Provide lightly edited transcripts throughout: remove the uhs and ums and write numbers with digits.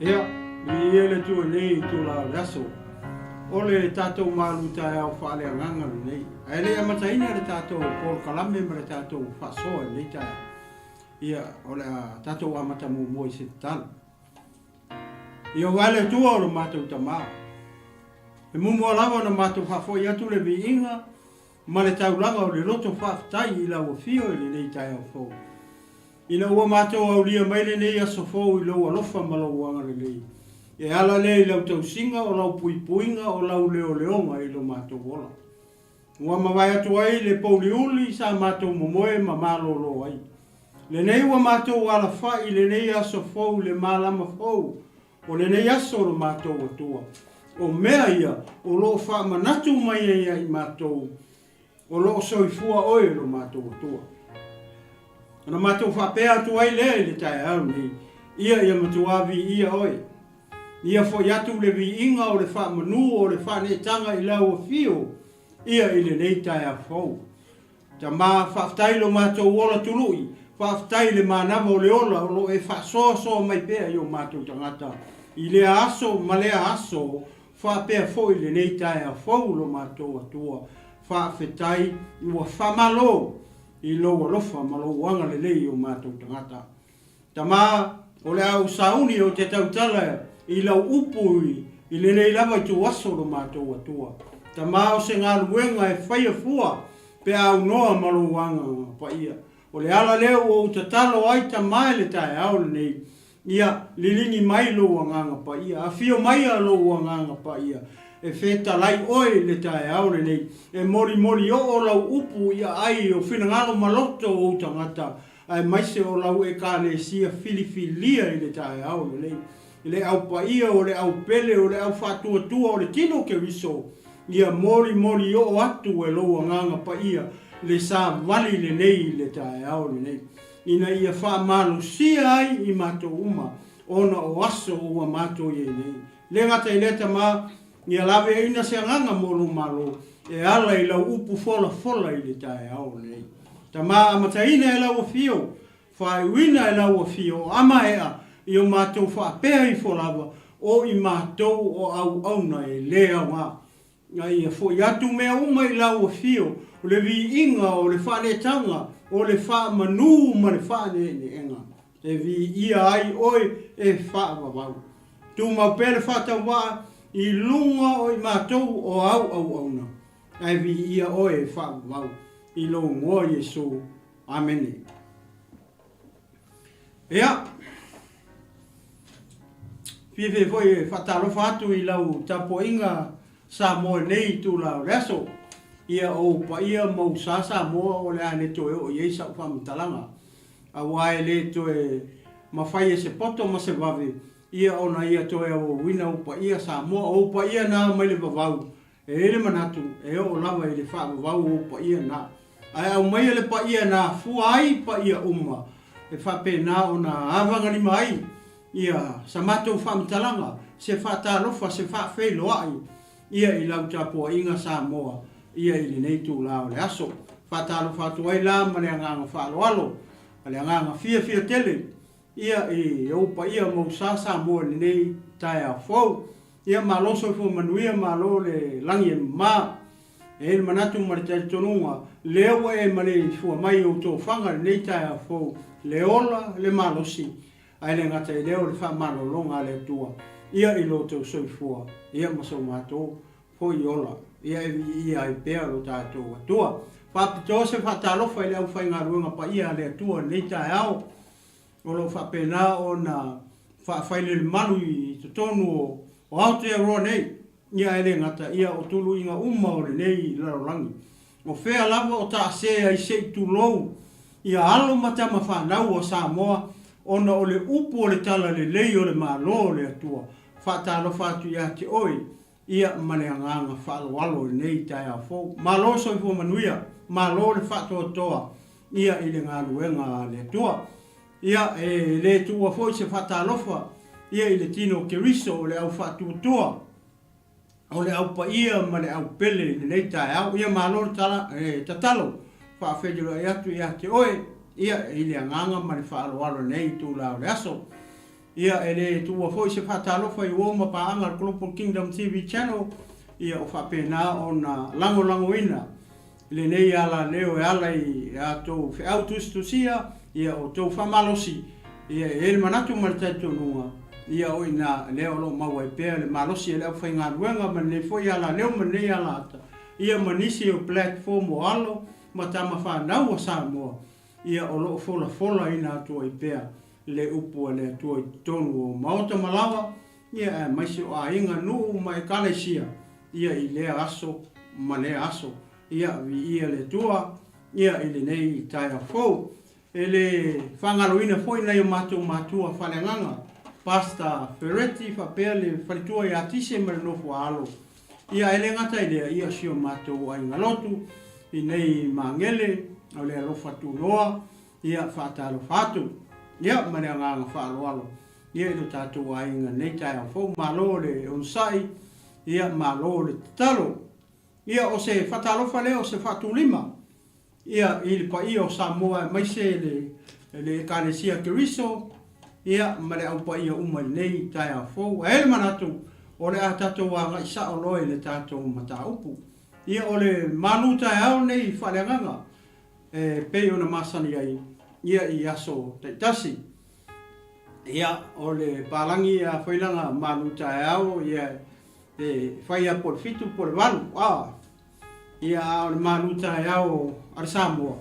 Ia, mi ele tu nei tu la raso. Ole tatou malu TAEAO FAALEAGAGA nei. Ele amataina le tatou Paul Kalame ma le tatou fasoa nei TAEAO. Ia, ole tatou amata mo se tal. Ia wale tu o matou tama. E mumu lava na matou fafoi atu le viinga ma le taulanga o le loto faafetai i lau afio i le nei TAEAO fo. Ina ua matou aulia mai le nei aso fo i lau alofa ma lau anga le nei. E ala le i lau tausinga o lau puipuinga o lau leo leonga i lo matou ola. Ua mawai atu ai le pauliuli sa matou momoe ma malolo ai. Le nei ua matou ala fai le nei aso fo le malama fo. O le nei aso lo matou atua. O mea ia o lo fa manatu mai ia i matou. O lo soifua oe lo matou atua. Ana matou fa pe atu ai le TAEAO ni. Ia matuavi ia oe. Ia fo yatu le viinga o le fa manu o le fa ne tanga i lau fio. Ia i le nei TAEAO fo. Ta ma fa ftai lo matou ola tului. Fa ftai le manava o le ola o lo e fa so mai pe io matou tangata. I le aso ma le aso fa pe fo i le nei TAEAO fo lo matou atua. Fa fetai ua fa malo i lo alofa ma lo wanga le lei o matou tangata. Tama o le au sauni o te tautala i lau upui i le nei lava i tu aso lo matou atua. Tama o se ngā luenga e whaia fua pe au noa ma lo wanga pa ia. O le ala leo o tatalo ai tamai le TAEAO le nei. Ia lilingi mai lo wanganga pa ia. A fio mai a lo wanganga pa ia. E feta lai oe le TAEAO le nei. E mori o lau upu ia ai o finangalo maloto o tangata. Ai maise o lau e ka le sia filifilia i le TAEAO le nei. I le au pa ia o le au pele o le au fatuatua o le tino ke riso. Ia mori o atu e lo wanganga pa ia. Le sa vali le nei le TAEAO le nei. Ina ia wha malu sia ai i mato uma. Ona o aso ua mato ie nei. Le ngata i leta ma ia lawe ina se nganga molu malo. E ala i lau upu fola i le TAEAO le nei. Ta ma amataina e lau fio. Whai wina e lau fio. Ama ea i o mato wha pēa i folava. O i mato o au auna e lea ngā. Ia fo i atu mea uma i lau fio. O le vi inga o le whanetanga. O le wha manu ma le whane ne enga. E vi ia ai oe e wha wawau. Tu mau pere whata wā i lunga o i mātou o au auna. E vi ia oe e wha wawau. I lo ngoa Yesu. Amene. Ea. Whiwhi foi e whataro whatu i lau tapo inga sa moe nei tu lau reso. Ia o pa ia mau sasa moa o le ane toe o iei sa whamutalanga. A wae le toe mawhai e se poto ma se wawe. Ia ona ia toe o wina o pa ia sa moa o pa ia na mai le wawau. E ele manatu e o lawa i le wha wawau o pa ia na. Ai au mai le pa ia na fuai pa ia umma. E whape na o na awangani mai. Ia sa matou whamutalanga. Se whatalofa se whawhelo ai. Ia i lau tapua inga sa moa. Ia i le nei tu lao le aso. Whatalo whatu ai la ma le anganga whaaloalo. Le anganga fia tele. Ia i opa ia mau sasa moa le nei TAEAO fau. Ia maloso i fu manuia malo le langi e ma. E ele manatu ma le talitonunga. Lewa e ma le fua mai o tō whanga le nei TAEAO fau. Le ola le malosi. Ai le ngata i leo le wha malolonga le tua. Ia i lo tō soifua. Ia maso mato. Fo i ola. Ia i pēa lo tātou atua. Whapito se whatalofa i le au whainga ruanga pa ia le atua nei TAEAO. O lo whapena o na whaile le manu i tonu o Aotearoa nei. Ia ele ngata ia o tulu inga uma o le nei larolangi. O whea lava o ta sea i se tulou. Ia alo matama whanau o Samoa. Ona o le upu o le tala le lei o le malo le atua. Whatalofa atu ia te oi. Ia mane anganga whaaloalo nei TAEAO fau. Malo so i fua manuia. Malo le whatoa toa. Ia i le ngā luenga le tua. Ia e le tua fau se whatalofa. Ia i le tino keriso o le au whatuatua. O le au pa ia ma le au pele le nei TAEAO. Ia malo le tatalo. Whaafedura i atu ia te oe. Ia i le anganga ma le whaaloalo nei tu lao le aso. ia ele tua foi se fatalo foi o ma pa anga Global Kingdom TV channel ia o whapena o na lango ina le nei ala leo e ala i a tō 𝚜𝚑𝚙𝚎𝚘 ia o tō whamalosi ia ele manatu maritaito nunga ia o ina leo lo maua e pēr le malosi e leo whai ngā ruenga man ne foi ala leo man nei ala ata ia manisi o platform o alo ma tama whanau o Samoa ia o lo fola ina atua i pēr le upu le atua i tonu o maota malawa ia maisi o a inga nuu mai kalesia ia i lea aso ma lea aso ia ia le tua ia i le nei TAEAO ele whangaloina foi nei o matua whalengaga pasta fereti whapea le whalitua i atise ma le nofo alo ia ele ngata i lea ia sio matua ai ngalotu i nei mangele o le alofa tunoa ia whatalo whatu ia ma le nganga whaaloalo ia i lo tātou ainga nei TAEAO MALØ le onsai ia MALØ le talo ia o se whatalofa leo o se whatulima ia i le pai o Samoa mai se le 𝚟𝚑𝚎𝚘𝚎 ia ma le au pai o umai nei TAEAO ele manatu o le a tātou anga isa o loe le tātou mataupu ia o le manu TAEAO nei whaaleagaga pei ona masani ai ia i aso taitasi ia o le palangi a whailanga manu TAEAO ia whaia por fitu por walu ia o le manu TAEAO ar Samoa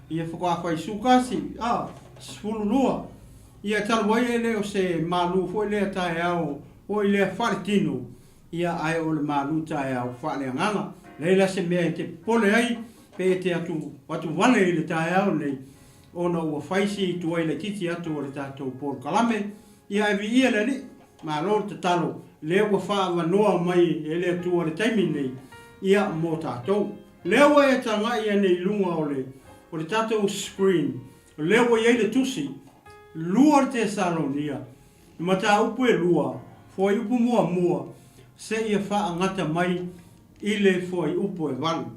ia whakawhai sukasi sfululua ia talwai ele o se manu foi le TAEAO foi le Leatinuu ia ai o le manu TAEAO whaaleagaga leila se mea te pole ai pe te atu wale i le TAEAO nei ona ua whaisi tuai le titi atu o le tātou 𝚟𝚑𝚙𝚎𝚘 ia evi ia le li malo te talo le ua whaawanoa mai e le atua le taimi nei ia mō tātou le ua e tanga ia nei lunga o le tātou screen le ua iei le tusi lua le Tesalonia ma tā upu e lua foi upu mua se ia whaangata mai i le foi upu e walu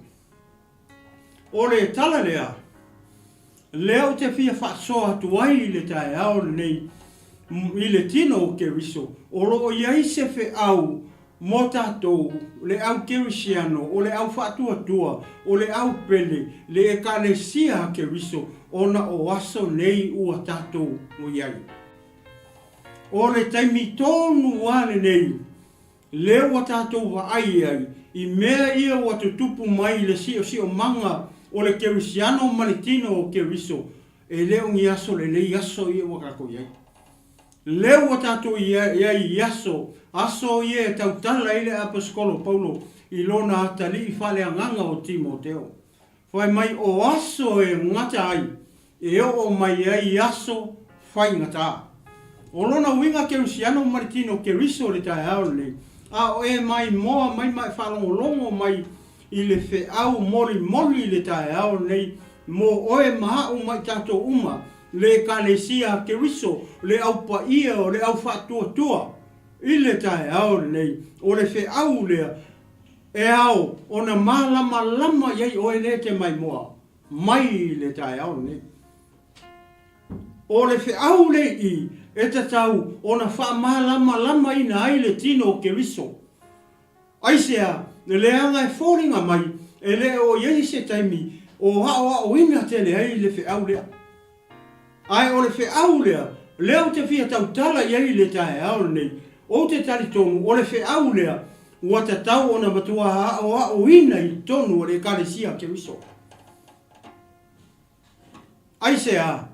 o le tala lea leo te fia whaasoa tuai i le TAEAO nei i le tino ke riso o loo iai se fe au mo tātou le au kerisiano o le au whaatuatua o le au pele le ekanesia ke riso ona o aso nei ua tātou o iai o le taimi tonu wane nei le ua tātou wa ai i mea ia ua tutupu mai le sio manga o le kerisiano ma le tino o ke riso e leo ngi aso le lei aso ia ua kako iai leo ua tātou iai aso ia e tautala i le apostolo Paulo i lona atali i whaaleagaga o Timoteo whai mai o aso e ngata ai e o mai ai aso whai ngata o lona winga kerisiano ma le tino ke riso le TAEAO nei o e mai moa mai whalongolongo mai i le wheau moli le TAEAO nei mo oe maha mai tātou uma le ekanesia ke riso le au paia o le au whaatuatua i le TAEAO nei o le wheau lea e au ona malama iai oe le te mai moa mai le TAEAO nei o le wheau le i e tatau ona wha malama ina ai le tino ke riso aisea le anga e fōringa mai e le o iei se taimi o hao ina te le ai le wheau lea ai o le wheau lea leo te fia tautala iei le TAEAO nei o te talitonu o le wheau lea ua tatau ona matua hao ina i tonu o le ekanesia ke riso aisea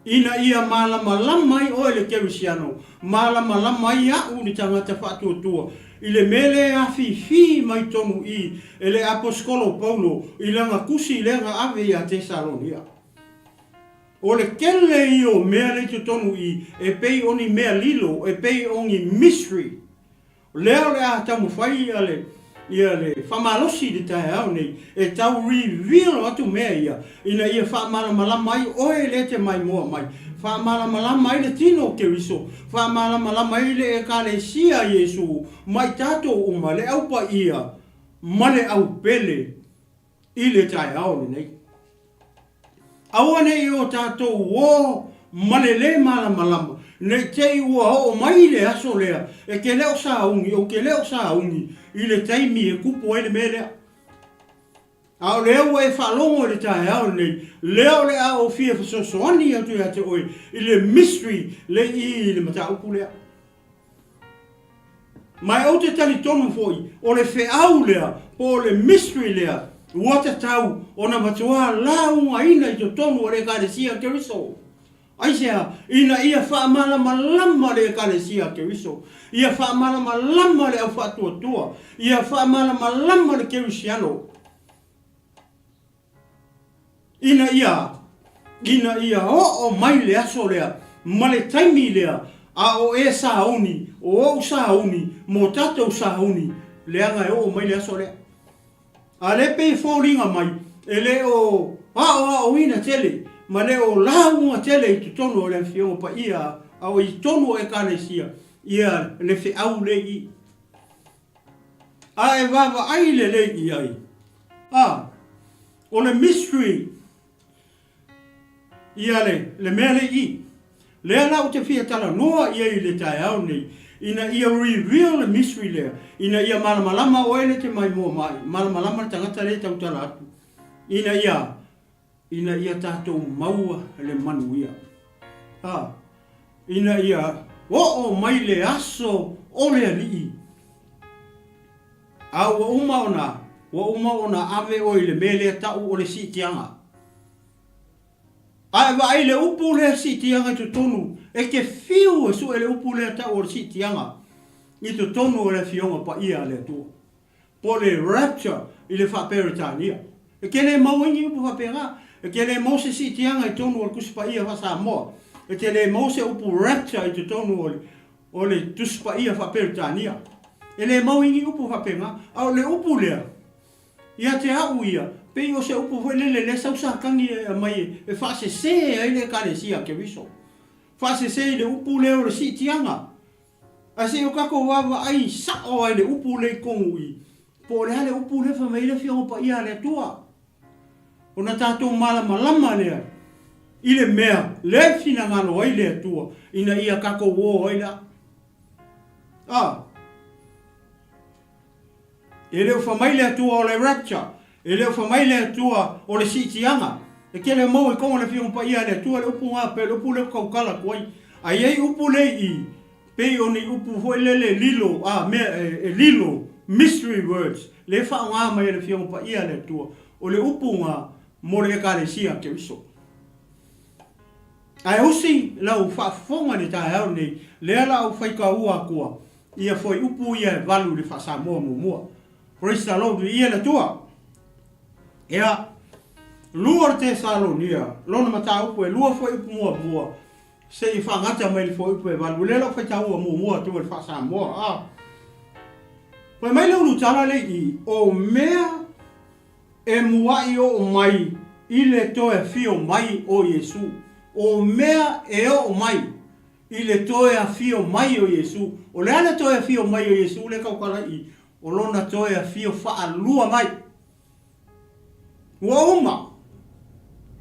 ina ia malama i o le kerisiano malama i au ni tangata whaatuatua i le mele a fi mai tonu i e le apostolo Paulo i langa kusi i lenga ave i a Tesalonia o le kele i o mea le tonu i e pei oni mea lilo e pei oni mystery leo le a tamu whai ia le whamalosi le TAEAO nei e tau reveal atu mea ia ina ia whamalama ai oe le te mai moa mai whamalama ai le tino ke riso whamalama ai le ekanesia Yesu mai tātou uma le au pa ia ma le au pele i le TAEAO nei aua nei o tātou o ma le malama nei tei ua o mai le aso lea, e ke leo saungi, o ke leo saungi, i le taimi e kupo ele me lea. Ao leo e whalongo le TAEAO nei, leo le a o fia fasosoani atu ya te oi, i le mystery le i le mata upu lea. Mai au te tali tonu foi, o le wheau lea, o le mystery lea, wata tau, o na matua launga ina i to tonu o le kāresia ke riso. Aisea, ina ia whaamala malama le kāresia ke riso. Ia whaamala malama le au whaatua tua. Ia whaamala malama le ke risiano. Ina ia o mai le aso lea, ma le taimi lea, a o e sauni, o sauni, mo tatou sauni, leanga e o mai le aso lea. A le pe fōringa mai, e le o o ina tele, ma le o launga tele i tonu o le fionga pa ia, au i tonu e kāresia, ia le whiau le i. A e wawa ai le i ai. O le mystery, ia le mea le i. Lea lau te fia tala noa ia i le TAEAO nei. Ina ia reveal le mystery lea. Ina ia malamalama o ele te mai mua mai. Malamalama le tangata le tau tala atu. Ina ia tātou maua le manuia. Ina ia o mai le aso o le alii. Au wa uma ona ave o le mele tau o le sitianga. Ai wa ai le upu le sitianga tu tonu e ke fiu e su ele upu le tau o le sitianga. I tu tonu o le fionga pa ia le tu. Po le rapture i le whaperitania. E ke le mauingi upu whapera. E ke le mose sitianga i tonu o le kuspa ia wasa moa. E ke le mose upu rapture i tu tonu o le tuspa ia whaperitania. E le mauingi upu whapera. Au le upu lea. Ia te hau ia. Pei o se upu foi le sausakangi mai e whase se ai le kāresia ke riso. Whase se le upu leo le sitianga. A se o kako wawa ai sao ai le upu le kongu i. Po le hale upu le whamei le fionga pa ia le tua. O na tātou malama lea. I le mea, le fina ngano ai le tua. Ina ia kako wo ai la. E leo whamei le tua o le rapture. E leo whamai le tua o le sitianga. E ke le mau i kongo le fionga pa ia le tua le upu ngā pe le upu le kaukala kuai. A iei upu le i. Pei o ni upu foi le lilo. Lilo. Mystery words. Le wha ngā mai le fionga pa ia le tua. O le upu ngā mo le kāresia ke riso. Ai usi lau whaafonga ni TAEAO nei. Lea lau whaika ua kua. Ia foi upu ia valu le whasa mua. Praise the Lord. Ia le tua. Ea, lua Tesalonia, lona mata upu e lua foi upu mua. Se i whangata mai foi upu e walu, lelo whai tau mua tu e whasa mua. Pai mai leu lutala le i, o mea e muai o mai, i le toe fio mai o Yesu. O mea e o mai, i le toe a fio mai o Yesu. O le ana toe a fio mai o Yesu, le kaukala i, o lona toe a fio wha lua mai. Ua uma,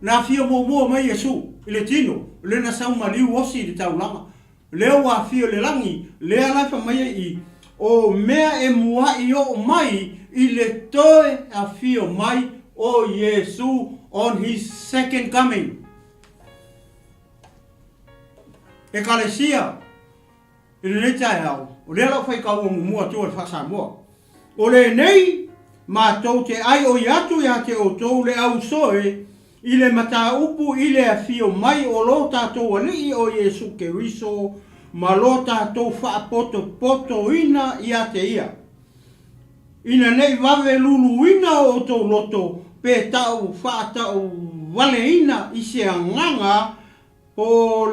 na fio mua mai Yesu, i le tino, le na sauma liu osi i le taulanga. Leo wa fio le langi, le alaifa mai i, o mea e mua i o mai, i le toe a fio mai o Yesu on his second coming. E kalesia, i le TAEAO, o le ala whai kau mua tu e whasa mua. O le nei, ma tau te ai o iatu ia te o tau le au soe, i le mata upu i le a fio mai o lo tātou alii o Yesu ke riso, ma lo tātou whaapoto ina ia te ia. Ina nei vave lulu ina o tau loto, pe tau whaatau wale ina i se anganga po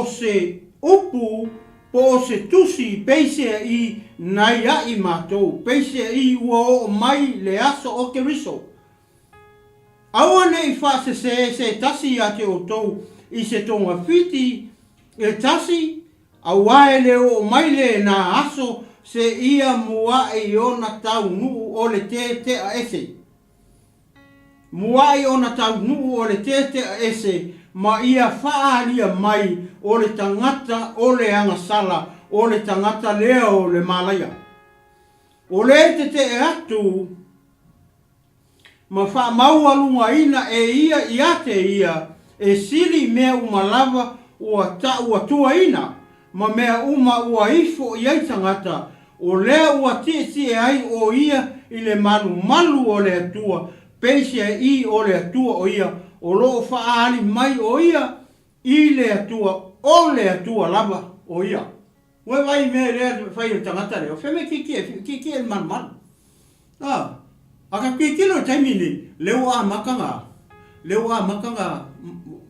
se upu, po se tusi peise i nai ai mātou, peise i ua o mai le aso o ke riso. Aua nei whase se tasi a te o tau i se tonga whiti e tasi, aua e le o mai le na aso se ia mua e ona tau nuu o le te a ese. Mua e ona tau nuu o le te a ese, ma ia whaalia mai o le tangata o le anga sala o le tangata lea o le malaya. O le te atu ma wha maua lunga ina ia ia te ia e sili mea umalava ua ta ua tua ina ma mea ua ifo iai tangata o lea ua tie ai o ia i le malu o le atua peisia i o le atua o ia o loo whaali mai o ia i le atua o le atua lava o ia. Ue vai mea lea whai o tangata leo wheme kiki e malu. Aka kikilo taimini leo a makanga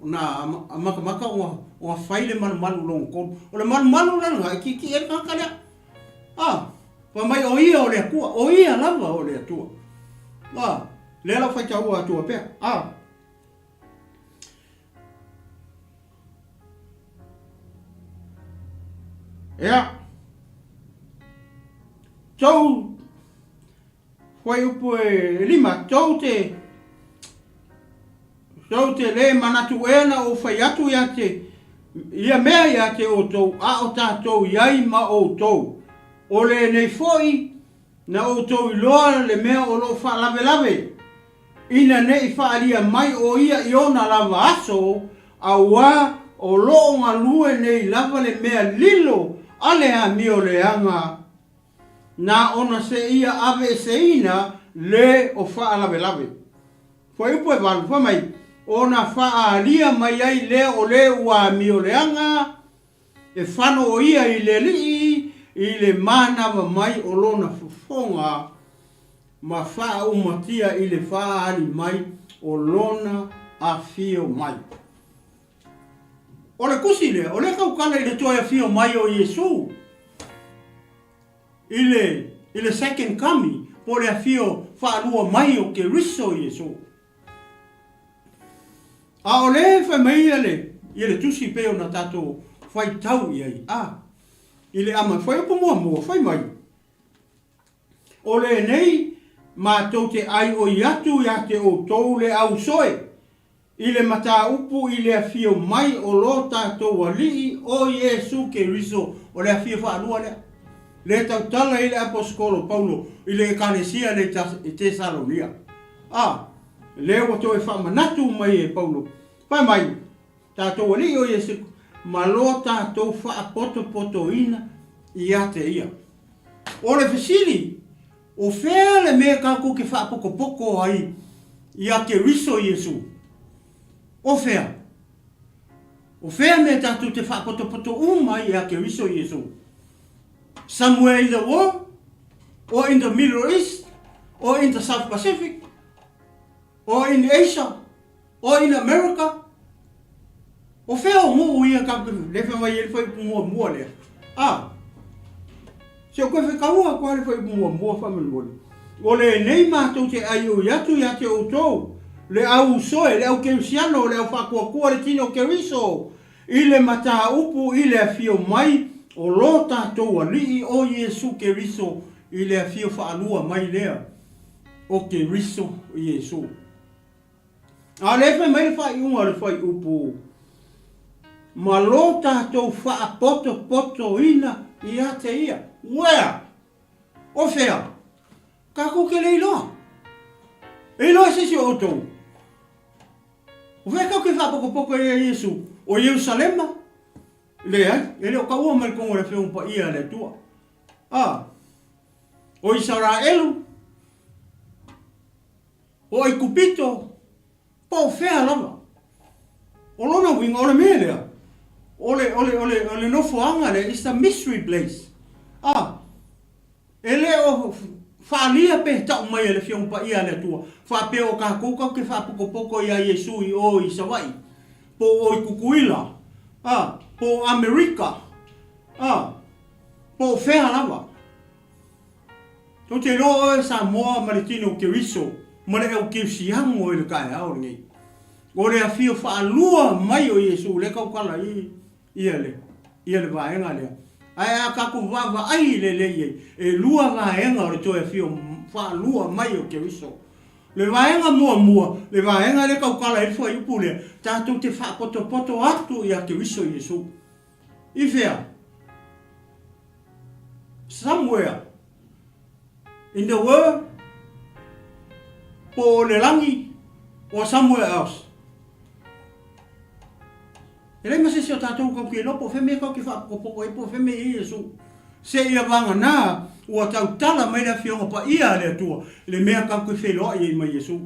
na maka o whai le malu long kon o le malu langa kiki e kakalea. Pa mai o ia o le akua, o ia lava o le atua. Le la whai tau atua pea. Ea. Tau whai upo e lima, tau te le manatu ena o whai atu ia te ia mea ia te o tau, a o tātou iai ma o tau. O le nei foi na o tau iloa le mea o lo wha lave. Ina nei whaalia mai o ia i ona lava aso a ua o lo ngā lue nei lava le mea lilo ale a mi o le anga na ona se ia ave se ina le o wha lave. Fai upo e walu wha mai ona whaalia mai ai le o le ua mi o le anga e whano o ia i le lii i le manawa mai o lona fufonga ma wha umatia i le whaali mai o lona a fio mai. O le kusi lea, o le kaukala i le toa a fio mai o Yesu. I le second coming, po le a fio whaalua mai o ke riso Yesu. A o le whai mai i le tusi peo na tato whai tau i ai. I le ama whai upo mua whai mai. O le nei ma tau te ai o iatu ia te o tau le au soe. I le mata upu i le afio mai o lo tātou alii o Yesu ke riso o le afio whaanua lea. Le tau tala i le aposkolo Paulo i le ekalesia le Tesalonia. Le o to e whamanatu mai e Paulo. Whai mai, tātou alii o Yesu ma lo tātou whaapoto ina i ate ia. O le fesili, o whea le mea kako ke whaapokopoko ai i ake riso Yesu. O whea mea tātou te whaapoto umai i ake riso Yesu. Somewhere in the world, or in the Middle East, or in the South Pacific, or in Asia, or in America. O whea o mo ia kako le whea mai ele whai mua lea. Se o koe whekaua kua le whai mua whamanmoni. O le nei mātou te ai o iatu ia te o tau. Le au soe, le au keusiano, le au whakuakua le tino keriso. I le mata upu, i le afio mai, o lo tātou alii o Yesu keriso, i le afio whaalua mai lea. O keriso Yesu. A le whai mai le whai unga le whai upu. Ma lo tātou whaapoto ina i ate ia. Wea! O whea! Kako ke le iloa? E iloa sisi o tau. O whea kau ke whapokopoko e Yesu. O Yerusalema. Le ai. E leo ka ua mai kongo le whiumpa ia le tua. O Israelu. O Ikupito. Po whea lama. O lona winga o le mea lea. Ole nofo anga le. It's a mystery place. E leo whaalia pe tau mai le whiumpa ia le tua. Whapeo ka kukau ke whapokopoko ia Yesu i o i Sawai. Po o i Kukuila. Po Amerika. Po whea lava. Tau te roa e sa moa ma le tino ke riso. Ma le au ke siango i le kai au ngei. O le a whio whaalua mai o Yesu. Le kaukala ia le vaenga lea. Ai a kako wawa ai le e lua vaenga o le toi a whio whaalua mai o ke riso. Le vaenga mua, le vaenga le kaukala e fo ipu le, tātou te whapoto atu I a te wiso Yesu. Ifea, somewhere in the world, po le langi, or somewhere else. E rei mase se o tātou kau ki lopo, wheme kau ki whapopoko e po wheme I Yesu. Se ia vanga nā, ua tau tala mai la fionga pa ia le atua, le mea kau ki wheloa I mai Yesu.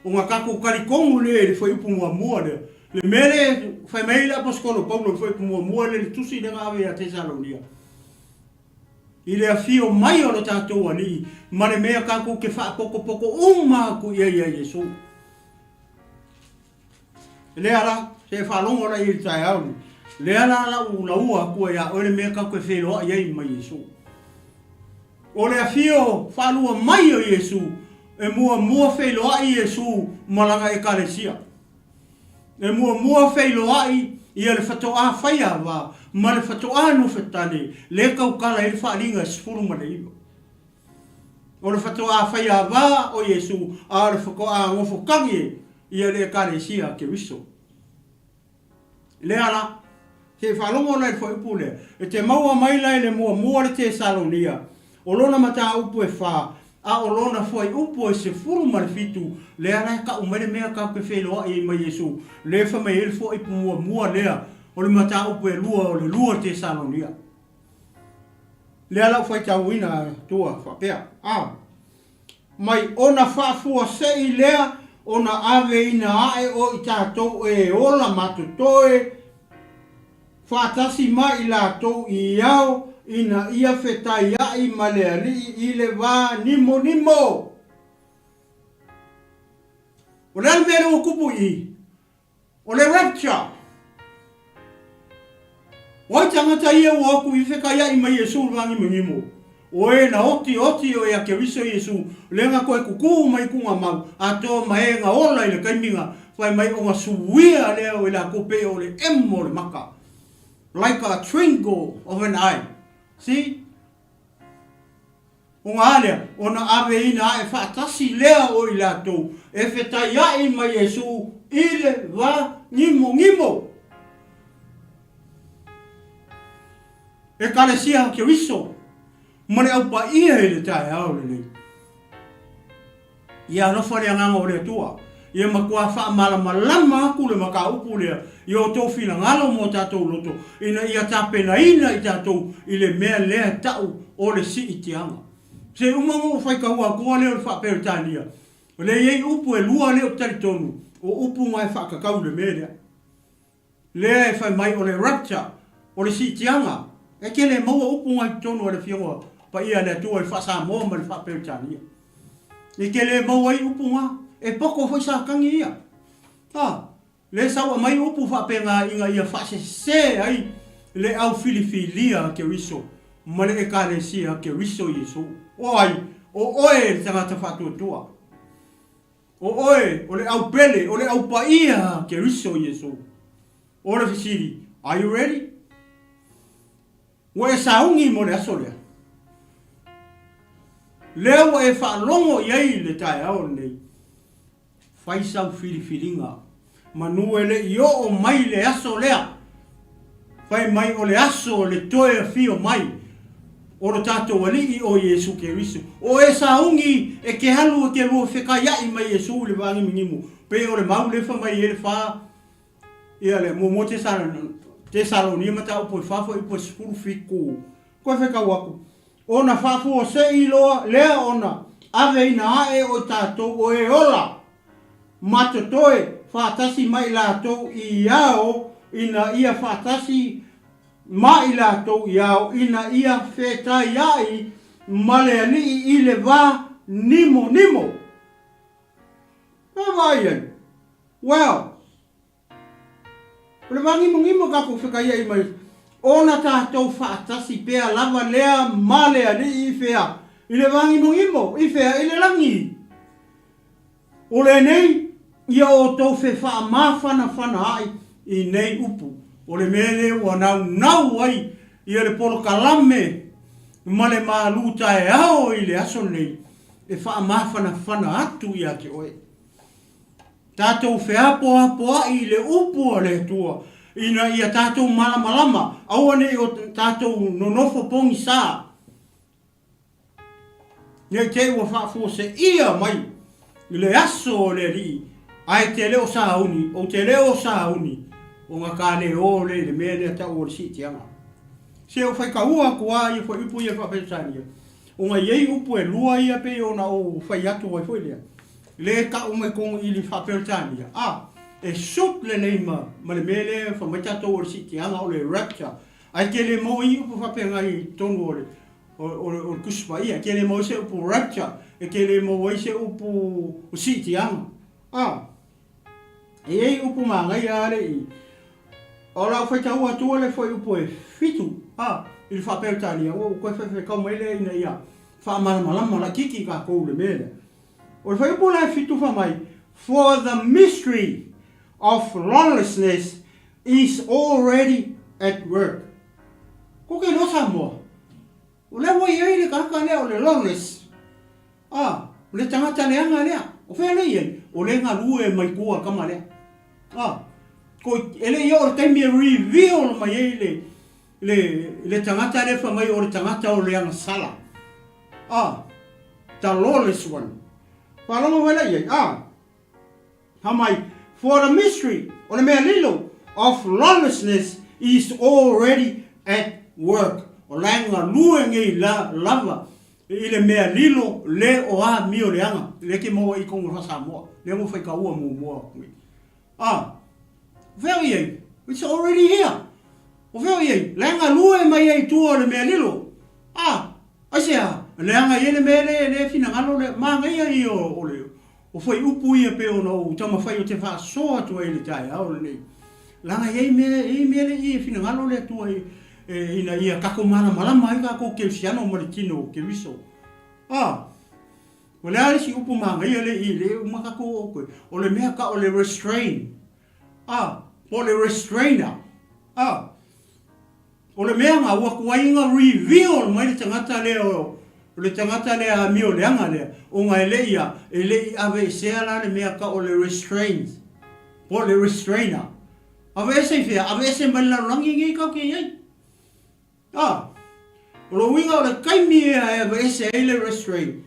O ngā kako karikongu le whai upu mua le mere whai mai le aposkolo Paulo whai upu mua le tusi le ngawe a Tesalonia. I le afio mai o le tātou ani, ma le mea kako ke whaapokopoko uma ku ia Yesu. Le ala, se whalongo la I le TAEAO ni. Le ala la ulaua kua ia o le mea kako wheloa I mai Yesu. O le afio whalua mai o Yesu, e mua wheloa I Yesu malanga ekalesia. E mua wheloa I le whatoa whaia wa, ma le whatoa no whetane, le kaukala e le whaalinga sifuru ma le iwa. O le whatoa whaia wa o Yesu, a le whakoa ngofo kange, I le ekalesia ke wiso. Le ala, se whalongo lai whaipu le, e te maua mai lai le mua le Tesalonia, o lona mata upu e wha, a o lona whai upu e se furu marifitu, le ara ka umere mea ka ke wheloa I mai Yesu, le wha mai elfo ipu mua lea, o le mata upu e lua o le lua Tesalonia. Le ala whai tau ina tua whapea. Mai ona whafua se I lea, ona ave ina ae o I tātou e ola matutoe, whātasi mai I lātou I iau, ina ia 𝚜𝚘𝚎𝚘𝚜 I maleali I le wā nimo. O le almere o kupu I, o le rapture. Wai tangata ia o aku I 𝚜𝚘𝚎𝚘 mai Yesu wangi mungimo. O e na oti o e ke wiso Yesu, lenga koe kuku mai kunga mau, a tō mai nga ola I le kaiminga, whai mai o ngā suwia leo I la kope o le emo le maka. Like a twinkle of an eye. See? O ngā alea, o na ave ina e whaatasi lea o I lato, e 𝚜𝚘𝚎𝚘 mai Yesu, I le wā ngimo. E kalesia ke wiso. Mane au pa ia I le TAEAO le nei. Ia no whare anganga o le tua. Ia makua wha malama aku le maka upu lea. Ia o tō whina ngalo mo tātou loto. Ina ia tāpena ina I tātou I le mea lea tau o le si I tianga. Se umango whaikahua kua leo le whaperetania. Le iei upu e lua leo taritonu. O upu mai whakakau le mea lea. Lea e whai mai o le rapture. O le si I tianga. E ke le maua upu ngai tonu o le whiongoa. Pa ia le tua I whasa moa ma le whaperetania. E ke le maua I upu ngā. E poko hoi sa kangi ia. Le sawa mai upu whapenga inga ia whase se ai. Le au filifilia ke riso. Ma le ekalesia ke riso Yesu. O ai, o oe tangata whatuatua. O oe, o le au pele, o le au paia ke riso Yesu. O le fisiri. Are you ready? Wa e saungi mo le aso lea. Lea wa e whaalongo iei le TAEAO nei. Whaisau filifilinga. Manue le io o mai le aso lea. Whai mai o le aso le toe a fio mai. O le tātou alii o Yesu ke riso. O e saungi e ke halu ke lua 𝚜𝚘𝚎𝚘 mai Yesu le wangi mingimu. Pe o le mau le wha mai e le wha. Ia le mo Tesalonia mata upo I whafo upo sifuru fiku. Koe whekau aku. Ona whafo o se I loa lea ona. Ave ina ae o tātou o e ola. Matotoe whaatasi mai lātou I iao. Ina ia whaatasi mai lātou I iao. Ina ia 𝚜𝚘𝚎𝚘𝚘 maleali I le wā nimo. Vai. Well. Le wangi mungimo kako 𝚜𝚘𝚎𝚘 mai. Ona tātou whaatasi pea lava lea maleali I whea. I le wangi mungimo, I whea I le langi. O le nei, ia o tau wha mawhana ai I nei upu. O le mele o nau ai, ia le polo kalame, ma le MALØ TAEAO I le aso nei. e whaamawhana atu ia ke oe. Tātou wheapoa i le upu le tua. Ina ia tātou malama. Awane o tātou nonofo pongi sā. Nei te ua whaafo se ia mai. I le aso o le ri. Ai te leo sāuni. O te leo sāuni. O ngā kāne o le mea lea tau o le si tianga. Se o whai ka ua kua i whai upu ia whapetania. O ngā iei upu e lua ia pe o na o whai atu wai whai lea. Le ka o mai kongo i li whapetania. E sut le neima. Ma le mea lea whamaitato o le si tianga o le rapture. Ai ke le mo i upu whapenga i tonu o le. O kuspa ia. Ke le mo se upu rapture. E ke le mo i se upu si tianga. E ei upu mangai ale i. O la whai tau atua le whai upu e fitu. I le whapetania. O koe whai kau mai le ina ia. Whamalama la kiki ka kou le mea. O le whai upu la fitu whamai. For the mystery of lawlessness is already at work. Ko ke nosa moa. O le wai ei le kaka lea o le lawless. O le tangata leanga lea. O whea nei ei. O le ngā lue mai kua kama lea. Ko ele ia o le taimi e reveal mai ei le tangata le whamai o le tangata o leanga sala. The lawless one. Whalonga wela iei. Hamai, for the mystery, o le mea lilo, of lawlessness is already at work. O langa luengi la lava. I le mea lilo le o a mio leanga. Le ke moa i kongo rasa moa. Le mo whai ka ua moa. Very ei. It's already here. O very ei. Langa lue mai ei tua le mea lilo. Asea. Leanga i le mea le fina ngalo le. Maa ngai ai o le. O whai upu ia pe o no tama whai o te wha soa tua i le TAEAO le nei. Langa i mea le i fina ngalo le tua ina ia kako malama i kako ke usiano mo le tino ke wiso. O le ale si upu manga i le i le umakako o koe. O le mea ka o le restrain. O le restrainer. O le mea ngā wakua inga reveal mai le tangata leo. Le tangata lea mio leanga lea. O ngā ele i ave sea la le mea ka o le restrains. O le restrainer. Ave ese fea, ave ese mai la rangi ngi kau ke iei. O lo winga o le kaimi e ave ese ele restrain.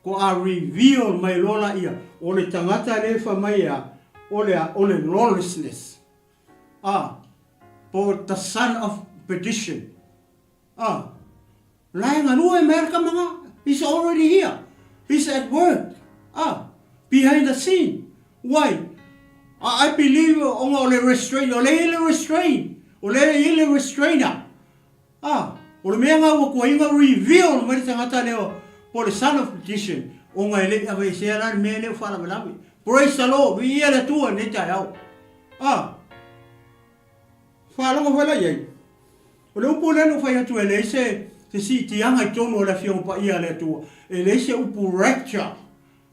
Ko a reveal mai lola ia. O le tangata le fa mai ia. O le lawlessness. For the son of perdition. Lainga lua mereka manga. He's already here. He's at work. Behind the scene. Why? I believe on le restrain. O le restrain. O le restrainer. O le mea ngā wakua inga reveal mai tangata leo. For the son of perdition. O ngā ele ave sea la mea leo whala malawi. Praise the Lord. We ia le tua ne TAEAO. Whalonga whala iei. O le upu leno whai atu e le se si tianga i tono o le whiompa ia le tua. E le se upu rapture.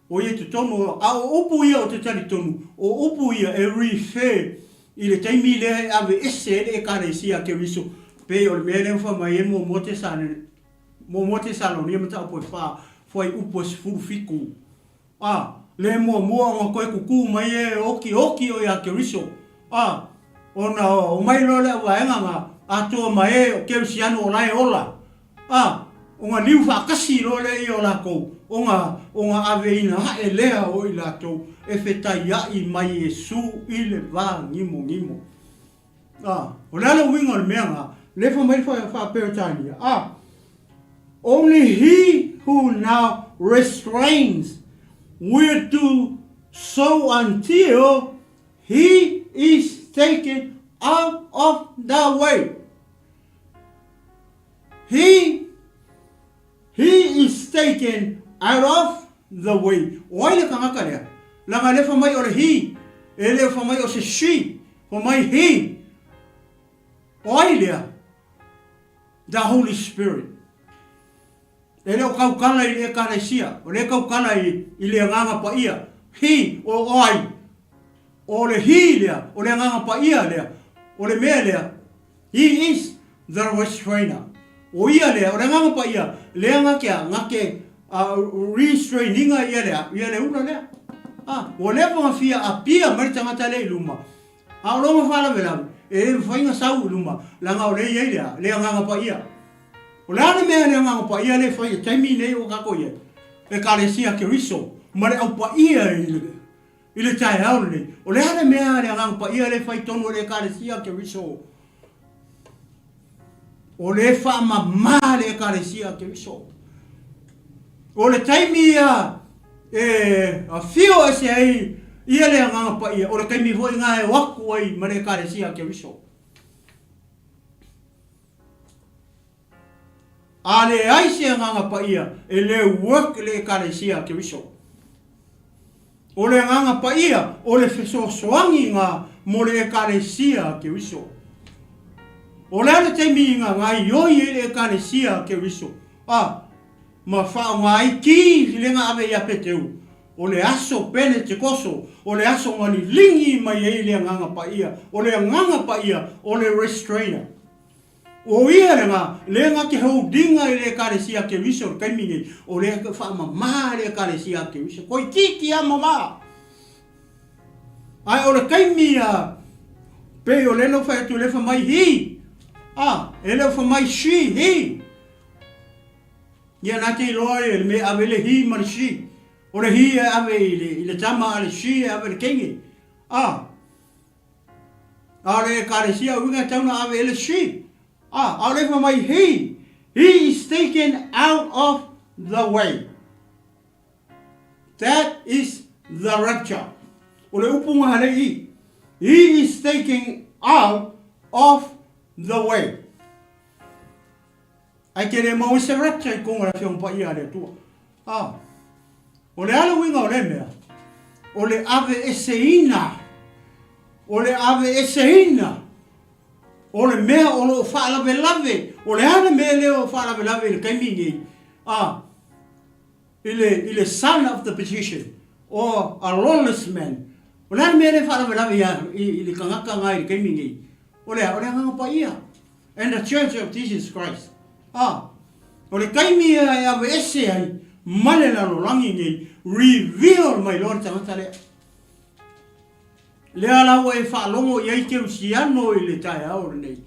O ia te tono. O upu ia o te tali tonu. O upu ia e refer. I le taimi le ave ese le kare sia ke riso. Pe o le mea leo wha mai e mo te sane. Mo te Tesalonia mata o poi wha. Whai upu e sifuru fiku. Le mua ngā koe kuku mai e oki o ia ke riso. O mai lo le waenga ngā atoa mai e o ke usiano o lai ola. O ngā liu whakasi lo le i o lako. O ngā ave ina hae lea o i lato. E whetai ai mai e su i le wā ngimo. O le ala winga le mea ngā. Le wha mai whaperetania. Only he who now restrains will do so until he is taken out of the way. He is taken out of the way. Why le kangaka lea? Langa le whamai o le he. E le whamai o se she. Whamai he. Why lea? The Holy Spirit. E leo kaukala i le karesia. O le kaukala i le nganga pa ia. He o oi. O le he lea. O le nganga pa ia lea. O le mea lea. He is the restrainer. O ia lea. O le nganga pa ia. Lea ngake restraininga ia le una le o le fa fia a pia mai tangata le luma a lo ma fala vela e fainga sau luma la nga le ia le nga pa ia o la ne me le nga pa ia le fa taimi nei o ka ko ia e ka le sia ke riso ma le au pa ia ile TAEAO le o le ne me le nga pa ia le fa tonu le ka le sia ke riso o le fa ma le ka le sia ke riso o le taimi a fio ese ai ia le nga pa ia o le taimi foi nga e waku ai ma le ka le sia ke riso ale ai se nga pa ia e le work le ka le sia ke riso o le nga pa ia o le feso soangi nga mo le ka le sia ke riso o le taimi nga yo le ka le sia ke riso ma fa ngai ki le nga ave ia peteu o le aso pele te koso o le aso ngani lingi mai le nga pa ia o le nga pa ia o le restrainer o ia le nga ke holdinga le karesia ke riso kai mingi o le fa ma le karesia ke riso ko tiki a mama ai o le kai mia pe o le no fa tu le fa mai hi ele fa mai shi hi ia na te loe me ave le hi ma shi o le hi ave le tama le shi ave le kengi le karesia winga tauna ave le shi ale fa mai he is taken out of the way. That is the rapture. Ole upunga hale he is taken out of the way. Ai kere mo se rapture ko ngara fe un pa ia le tu. Ole ala winga ole mea. Ole ave eseina. Ole ave eseina. O le mea o lo whaalave lave. O le hana mea leo whaalave lave le kaimingi. Ile son of the position. Or a lawless man. O le hana mea le whaalave lave i le kangaka ngai le kaimingi. O le hanga pa ia. And the Church of Jesus Christ. O le kaimi e ave ese ai. Male la lo rangi ngai. Reveal my Lord tangata lea. Le ala wa e whaalongo i ai ke usiano i le TAEAO nei.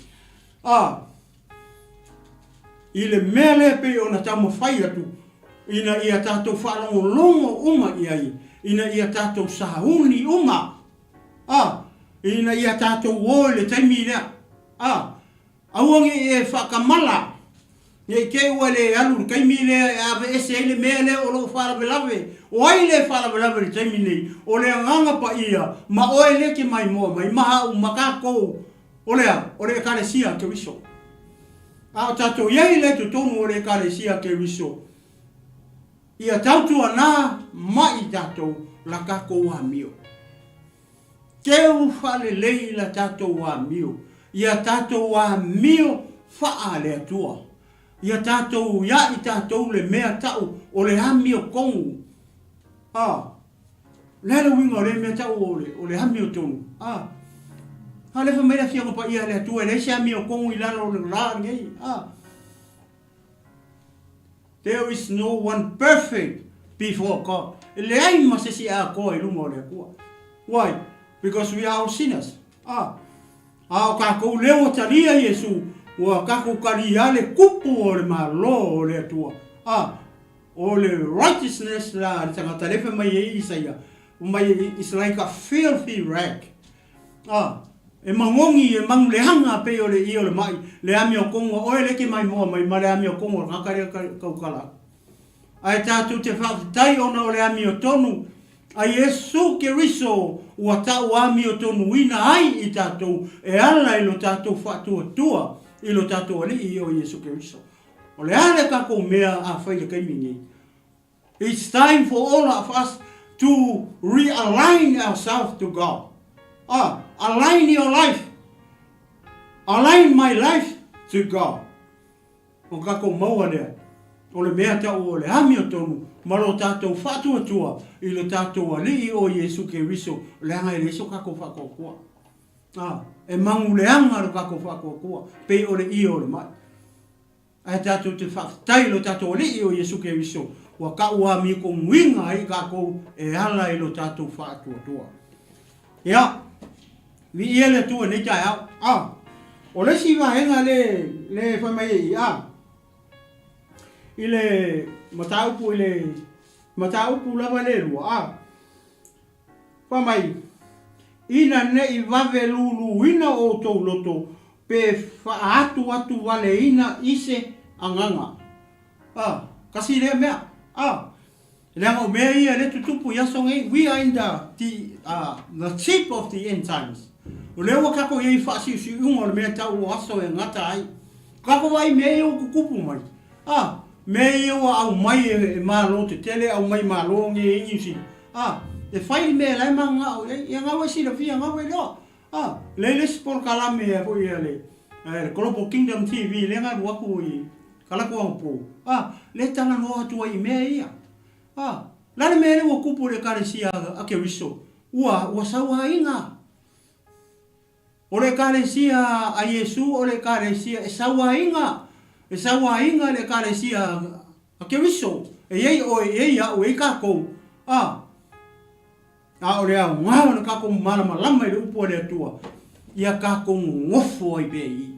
I le mea le pe o na tamo whai atu. Ina ia tātou whaalongo longo uma i ai. Ina ia tātou sahuni uma. Ina ia tātou o le taimi lea. Awangi e whakamala. Nei ke ua le alu kaimi le ave ese le mea le o lo whaalawe lawe. O ai le whaalawe lawe le taimi nei. O le nganga pa ia. Ma oe le ke mai moa. Mai maha u makako. O le karesia ke riso. A tato iei le tu tonu o le karesia ke riso. Ia tautua nā mai tato la kako wa mio. Ke u whale lei la tato wa mio. Ia tato wa mio wha le atua. Ia tātou ia i tātou le mea tau o le hami o kongu. Lera winga o le mea tau o le hami o tonu. Le fa mea fianga pa ia le atua le se hami o kongu i lana o le rā ngei. There is no one perfect before God. Le ai masesi a koa i lunga o le akua. Why? Because we are all sinners. O kako leo taria Yesu. Wa kako karia le kupu o le malo o le atua. O le righteousness la tangata lefe mai e Isaia. Mai is like a filthy rag. E mangongi e mang le hanga pe o le i o le mai. Le ami o kongo o le ke mai moa mai ma le ami o kongo ngakare kaukala. Ai tātou te whaatai ona o le ami o tonu. Ai Yesu ke riso ua tau ami o tonu ina ai i tātou. E ala ilo tātou whaatua tua. Ilo tātou ali i o Yesu Keriso. O le ale kako mea a whai le kaimingi. It's time for all of us to realign ourselves to God. Align your life. Align my life to God. O kako maua lea. O le mea tau o le hami o tonu. Maro tātou whaatua tua. Ilo tātou ali i o Yesu Keriso. Le hanga i reso kako whakokua. E mangu le anga ro kako whakokua. Pe o le i o le mai. Ai tātou te whaktailo tātou li i o Yesu Keriso. Wa ka ua mi ko winga ai ka ko e ala i lo tātou whātua. Ia, vi ia le tua nei tai au. O le si wahenga le whamai i I le mataupu lava le rua Whamai, ina ne I wave lulu ina o tau loto pe whaatu atu wale ina ise anganga. Kasi le mea. Leanga o mea ia le tutupu yasonge, we are in the tip of the end times. O leo kako iei whaasi si unga le mea tau o aso e ngata ai. Kako wai mea o kukupu mai. Mea o au mai e malo te tele, au mai malo nge e insi. E whai mea lai ma ngau, ia ngau e sila fia ngau e leo. Le sport kalame e ko ia le. Global Kingdom TV, le ngā ruaku I kalako ang po. Le tanga no atua I mea ia. Lale mea le wa kupu le karesia ake wiso. Ua sawa inga. O le karesia a Yesu, o le karesia e sawa inga. E sawa inga le karesia ake wiso. E yei o e yei a o e kako. O le au ngau na kako malama lama I le upo le atua. Ia kako ngofo ai bei.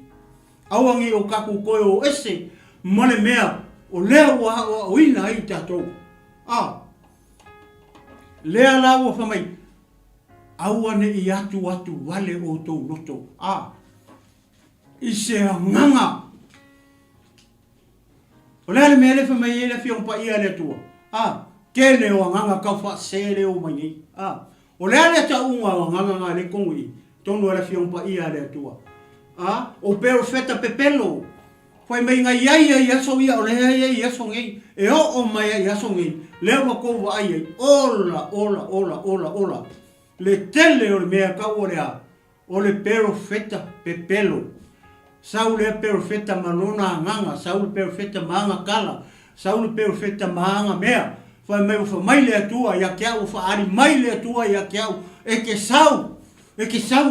Awangi o kako koe o ese. Mane mea o lea o ina ai tatou. Lea la ua whamai. Awane I atu wale o tau loto. I se nganga. O lea le mea le whamai e le whiongpa ia le tua. Kene o nganga kau wha sere o mai nei. O lea le ta unga o nganga ngā le kongui. Tono le whiongpa ia le tua. O pero feta pepelo. Fai mai ngai ia yaso ia o lea ia yaso ngei. E o mai yaso ngei. Lea wako wa ai. Ola. Le tele o le mea kau o lea. O le pero feta pepelo. Sau le pero feta malona nganga. Sau le pero feta maanga kala. Sau le pero feta maanga mea. Fai mai le atua ia kiau. Fai mai le atua ia kiau. E ke sau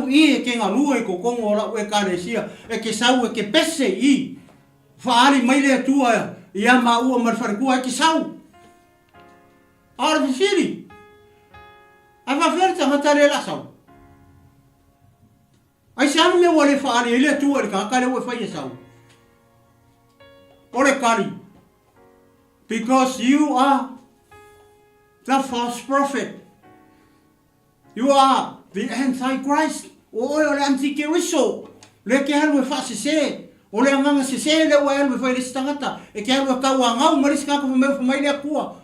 I e ke ngalua I kokongo ora e karesia. E ke sau e ke pese I. Fai mai le atua ia maua marfarikua e ke sau. Ara fisiri. A waferta matare la sau. Ai se anu me wale fai ele atua le kakare ue fai e sau. Ore kari. Because you are the false prophet. You are the antichrist. O le antikeriso. Le ke halu e fasi se. O le anganga se se le o halu e fai le stangata. E ke halu e kau angau maris kako mai le akua.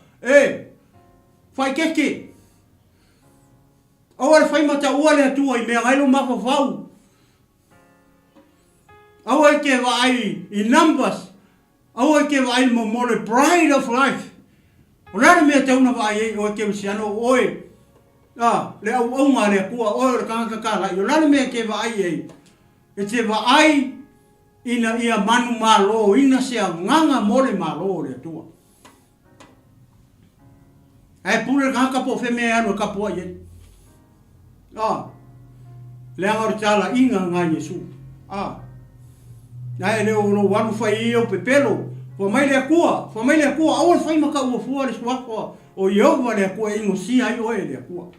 Fai keke. O le fai mata ua le atua I mea ngailo mawawau. O e ke wa ai I numbers. O e ke wa ai mo le bride of life. O le mea tauna wa ai o e ke wisiano oe. Le au ngā le akua o le kangakakala. O le mea ke wa ai ei. E te wa ai ina ia manu malo. Ina sea nganga mo le malo le atua. Ai pule kaka po fe me anu kapo ai. Le anga tala inga nga Yesu. Ai le o wanu fai o pepelo. Fo mai le akua, au fai maka ua fua le swako. O Yehova le akua ingo si ai o le akua.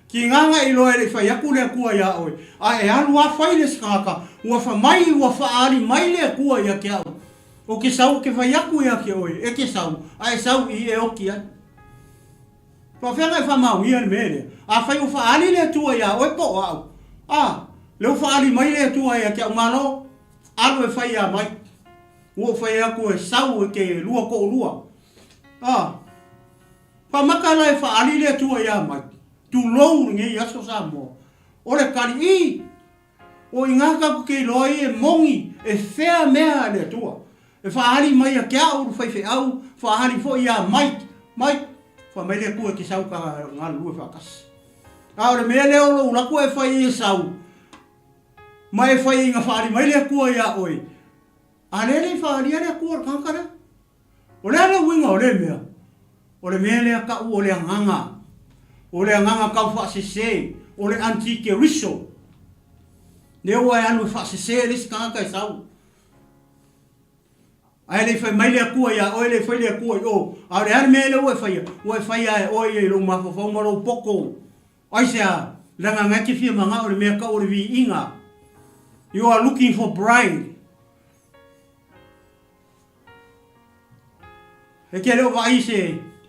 Ki nganga I lo le fai aku le akua ia oi. E alu a fai le skaka. Ua fa mai ua fa ali mai le akua ia ke au. O ke sau ke fai aku ia ke oi. E ke sau. Ai sau I e oki ai. Pa fenga e fa mau ia mele. A fai o fa ali le tua ia o po au. Le fa ali mai le tua ia ke au malo. Alu e fai ia mai. O fai aku e sau ke lua ko lua. Pa makala e fa ali le tua ia mai. Tu lou nge ia so sa mo. O le kari I. O ingaka ku ke loi e mongi e fea mea le tua. E fa ali mai a ke au fai fe au. Fa ali fo ia mai. Fa mai le kua ki sau ka ngā lua whakas. Aore mea leo lo ula kua e whai e sau. Mai e whai inga whaari mai le kua ia oi. A le whaari a le kua kankara. O le ale winga o le mea. O le mea lea ka u o le anganga. O le anganga kau whaasese. O le antikeriso. Le ua e anu whaasese le si kankara e sau. ai le fai mai le kua ia o le fai le kua o a le ane me le o fai ai o e lo mafafau ma lo poko ai sea langa ngati fia manga o le mea ka o le vi inga you are looking for bride e ke leo vai se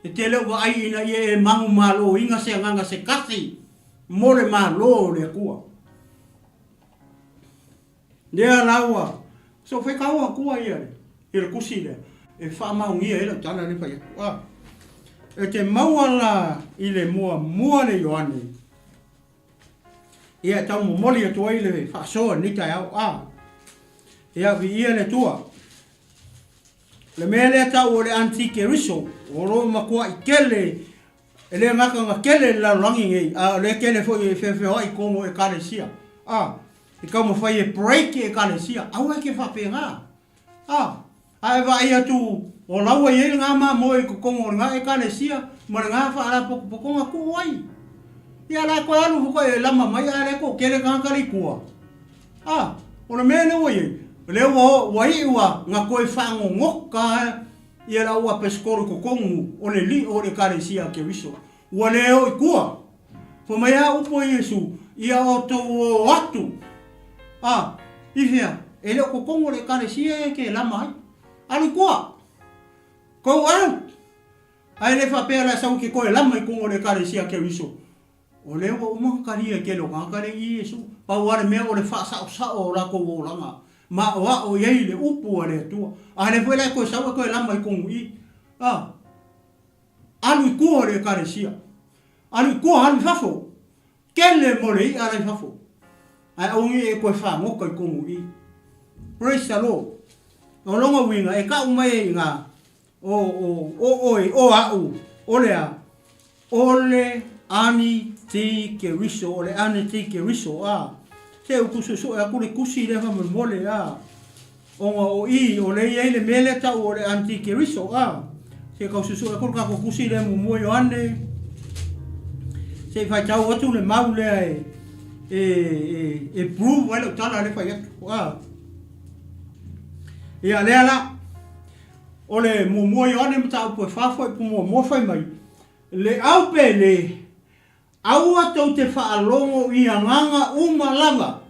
e te leo vai ina e mangu malo inga se nganga se kasi mo le malo le kua lea laua so fai kaua kua ia le kusi le e wha maungia e la tana le fai kua e te mauala i le mua le Ioane ia tau mo moli atua i le whasoa ni TAEAO ia vi ia le tua le mele tau o le 𝚟𝚑𝚘𝚎𝚘𝚎 o ro makua i kele e le ngaka nga kele la langi ngei le kele fo i fefeho i kongo e kalesia i kau mo fai e break e kalesia au e ke whapenga ai wa ia tu o laua i e ngā mā mo e kongo ngā e kalesia ma ngā whaara pokonga ku ai ia la koe alu huko e lama mai a le ko kele kankari kua o le mele o i leo wa iwa nga koe whango ngoka ia la ua peskoru kokongu o le li o le kalesia ke wiso ua leo i kua po mai a upo Yesu ia o tau o atu i fia e leo kokongu le kalesia e ke lama ai alu kua go out ai le whapea la sau ke koe lama i kongo le kalesia ke wiso o leo o umakaria ke lo ngakare i Yesu pauare mea o le whaasao o la ko o langa ma o yei le upu ale tua ale foi la ko sa ko la mai kon i alu ko le kalesia alu ko han fafo kele mole ala fafo ai o ngi ko fa mo ko kon i praise the Lord no longa winga e ka mai nga ole ani ti ke riso ole ani ti ke riso se o kuso a kule kusi le fa mole o i o le ile mele ta o le antique riso se ka susu a kule ka kusi le mo Ioane se fa tau atu le maule e prove wala tala le fa ia le ala o le mo Ioane mta po fa fo mo fa mai le au pele aua tau te whaalongo i a nganga umalanga.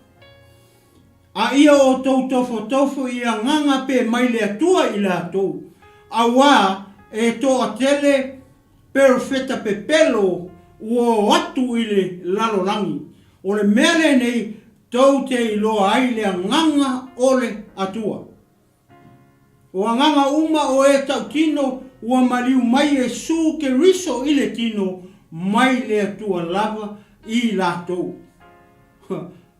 A ia o tau tofo i a nganga pe mai le atua i le atou. Aua e toa tele perfeta pe pelo ua atu i le lalolangi. O le mele nei tau te iloa ai le nganga o le atua. O a nganga uma o e tau tino ua maliu mai e su ke riso i le tino mai le atua lava i latou.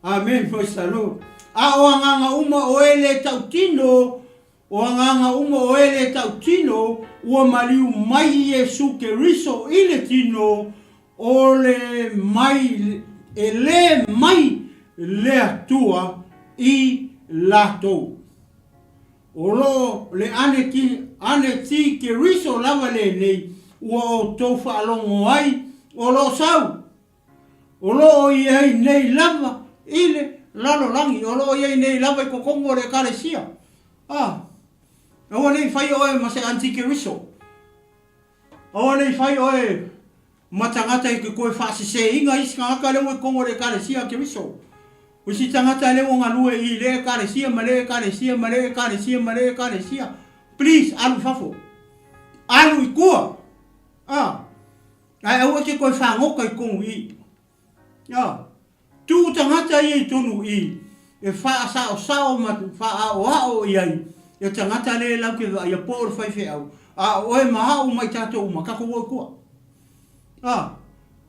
Amen, praise the Lord. A o nganga uma o ele tau tino, o nganga uma o ele tau tino, ua maliu mai e su ke riso i le tino, o le mai, e le mai le atua i latou. O lo le ane ti ke riso lava le nei, ua o tau whaalongo ai, o lo sau. O lo i ai nei lava, ile lalo langi, o lo i ai nei lava i kokongo le kalesia. O nei fai oe ma se antique riso. O nei fai oe matangata i ke koe whaasise inga iska aka leo i kongo le kalesia ke riso. O si tangata leo ngā lue i le kalesia, ma le kalesia, ma le kalesia, ma le kalesia. Please, alu fafo. Alu i kua. Ai au ke koe whangoka i kongu i. Tu tangata i tonu i. E whaasao ma whaao i ai. E tangata le lau ke ia pōra whaiwhe au. Oe mahau mai tātou uma. Kako o kua.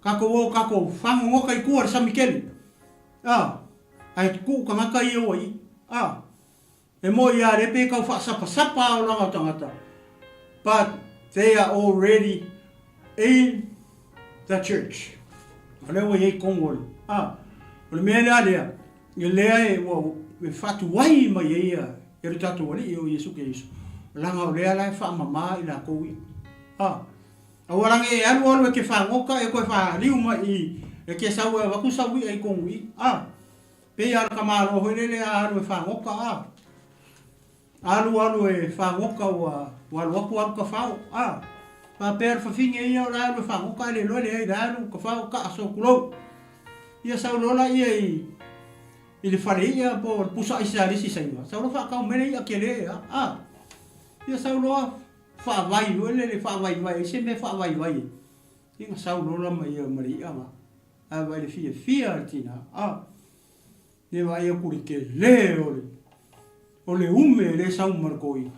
Kako whangoka i kua sa mikeli. Ai ku kangaka i o i. E mo i a repe kau whaasapa o langa tangata. But they are already in the church. Alewa i kongol. O le mea lea lea. I lea e whatu wai mai e ia. E re tatu wali i o Yesu ke Yesu. Langa o lea lai wha mama i la koui. A warange e alu e ke whangoka e koe whaliu mai i. E ke sau e waku sau i e kongu i. Pe ala kamaro hoi lele a alu e whangoka. alu e whangoka wa luaku alu ka whao. Pa pēr whawhinga ia o rālu e whangoka le loe le ei rālu ka whao ka aso kulou. Ia saulola ia i le whare ia po pusa isa risi sainga. Saulo whakau mene ia ke le ia sauloa whaavai loe le whaavai vai. Se me whaavai vai. Inga saulola mai ia mari ia ma. Vai le fia tina. Ne vai ia kuri ke le ole. O le ume le sau markoi.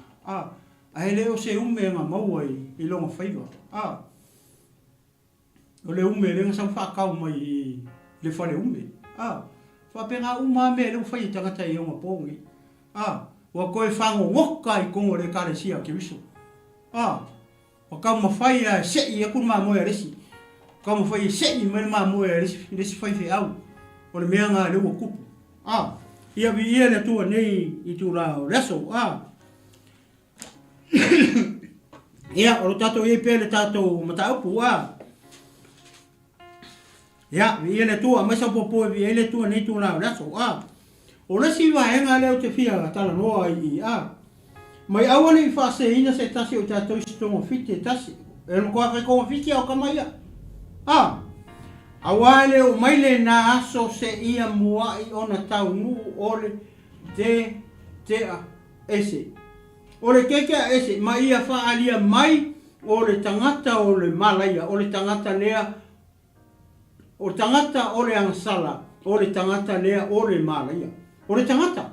Ai leo se ume nga maua i longa whaiva. O le ume le nga sau whakau mai le whare ume. Whapenga uma me le whai tangata i onga pōngi. Wa koe whango woka i kongo le karesia ki wiso. Wa kau mawhai a sei a kuma moe resi. Kau mawhai sei me ma moe resi whai au. O le mea ngā lewa kupu. Ia vi ia le tua nei i tu rao reso. Ia, o tato i pēle tato mataupu. Ia, vi ia le tua, mai sa popo vi ia le tua nei tu rao reso. O resi wahenga leo te fia tala noa i. Mai awane i whase ina se tasi o tato i stongo fiti tasi. E no koa kai konga fiti au kamaia. Awale o maile na aso se ia mua i ona tau nuu ole te a ese. Ole kekea ese, ma ia whaalia mai ole tangata ole malaya, ole tangata lea, ole tangata ole angsala, ole tangata lea ole malaya. Ole tangata,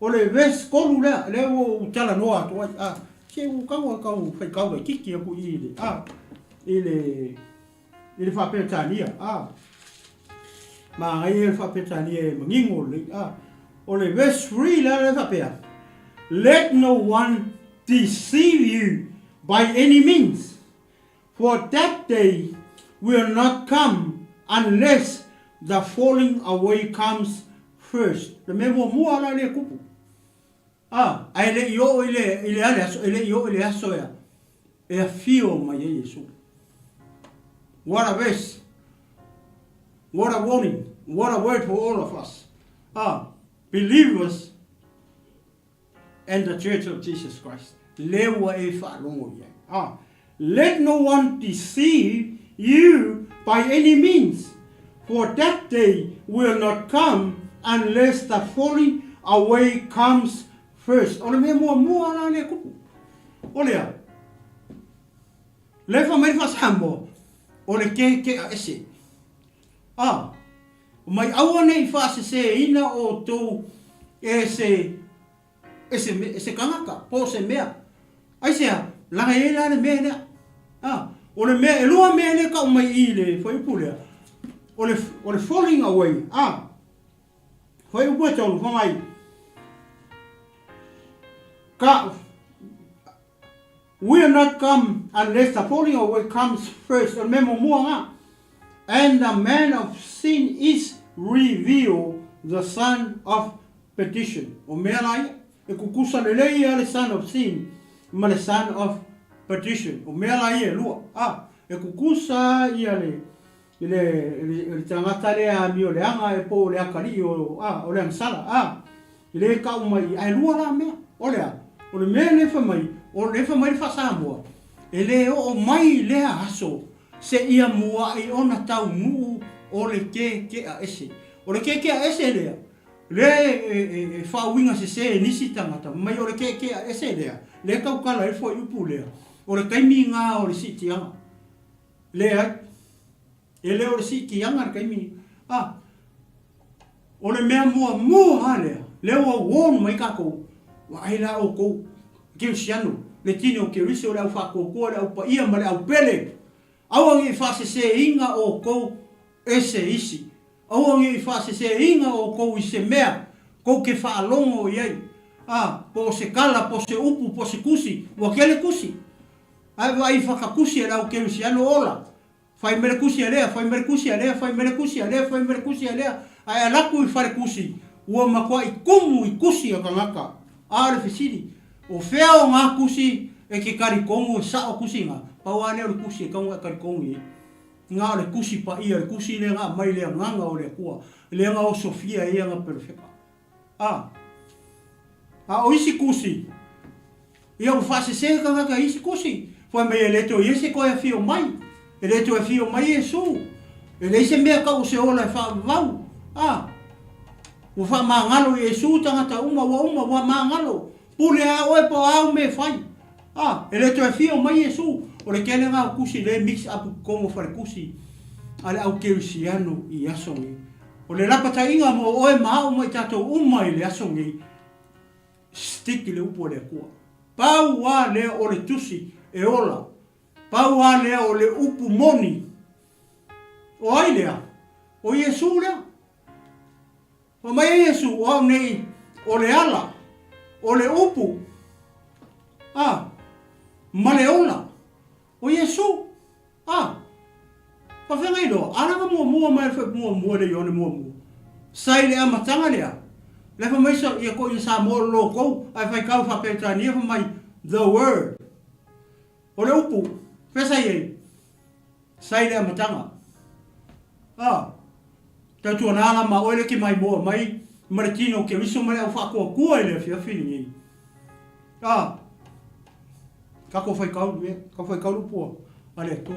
ole ves kolu lea, leo utala noa toa, se kau whaikau kiki aku i le whapetania. Ma ngai le whapetania e mangingo le. O le verse 3 la le whapea. Let no one deceive you by any means, for that day will not come unless the falling away comes first. Le memo mua la le kupu. Ai le io ile ale aso, ile io ile aso ya. E a fio mai Yesu. What a verse. What a warning. What a word for all of us. Believers and the Church of Jesus Christ. Lewa e whaalongo ia. Let no one deceive you by any means, for that day will not come unless the falling away comes first. Ole me mua na le kupu. Ole a. Lefa mai fasambo. Ole ke a ese. Mai awane i whaase se ina o tō ese kangaka, po se mea. Ai sea, langa e la le mea nea. Ole mea, e lua mea nea ka umai i le whaipulea. Ole falling away. Whaipua tolu, whamai. Will not come unless the falling away comes first. Ole memo mua nga. And the man of sin is revealed, the son of perdition. O mea lai, e kukusa lelei a le son of sin, ma le son of perdition. O mea lai e lua. E kukusa ia le tangata lea mi o leanga e po le akari o le angsala. Le ka umai, ai lua la mea. O lea, o le mea lefa mai, o lefa mai le whasamua. E le o mai lea aso. Se ia mua i ona tau nuu o le ke a ese. O le ke a ese lea. Le whauinga se nisi tangata. Mai o le ke a ese lea. Le kaukala e fo i upu lea. O le kaimi ngā o le sitianga. Lea. E le o le sitianga le kaimi. O le mea mua lea. Le o wonu mai kako. Wa aila o kou. Keu siano. Le tine o keu risi o le au whakoko le au pa ia ma le au pele. Awangi whase se inga o kou ese isi. Awangi whase se inga o kou i se mea. Kou ke whaalongo iei. Po se kala, po se upu, po se kusi. Wa kele kusi. Ai wai whakakusi e lau keu si ano ola. Whai mere kusi a lea, whai mere kusi a lea, whai mere kusi a lea, whai mere kusi a lea. Ai alaku i whare kusi. Ua makua i kumu i kusi a kangaka. Aare whisiri. O whea o ngā kusi e ke kari kongu e sa o kusi ngā. Pawane o le kusi e kaunga kari kongi e. Ngā o le kusi pa ia, le kusi le ngā mai lea nganga o le kua. Le ngā o Sofia ia ngā perfeka. o isi kusi. Ia o fase se ka isi kusi. Foi me le to yese ko e fio mai. Ele to e fio mai Yesu. Ele se mea ka o se ola fa vau. O fa mangalo Yesu tangata uma wa mangalo. Pule a oe po au me fai. Ele to e fio mai Yesu. O le kele nga kusi le mix up como fare kusi. Ale au 𝚟𝚑𝚎𝚘𝚎 i asongi. O le lapata inga mo oe maa mai tato umai le asongi. Stiki le upo le kua. Pau a le o le tusi e ola. Pau a le o le upu moni. O ai lea. O Yesu lea. O mai Yesu o au nei o le ala. O le upu. Ma le ola. O Yesu. Pa whenga ilo. Aranga mua mai whe mua le yone mua. Sai le amatanga lea. Lefa mai sa ia ko ia sa mo lo ko ai fai kau fa petania fa mai the word. O le upu pesa ye. Sai le matanga. Ta tu na ma o le ki mai mo mai Martino ke viso mai au fa ko ele fia fini. Ka ko fai kau le, ka fai kau po. Ale to.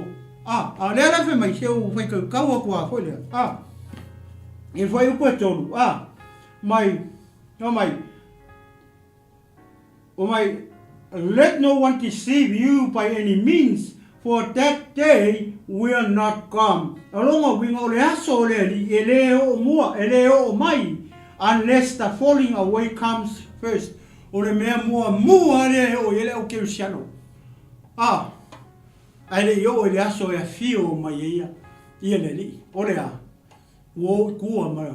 Ale la fe mai se o fai kau ko foi le. E foi o po tolu. Mai, let no one deceive you by any means, for that day will not come. Alonga winga ole aso le li ele o mai, unless the falling away comes first. Ole mea mua le o ele o 𝚟𝚑𝚎𝚘𝚎. Ele yo ele aso e fio mai ia le li. Ole wo kua mai.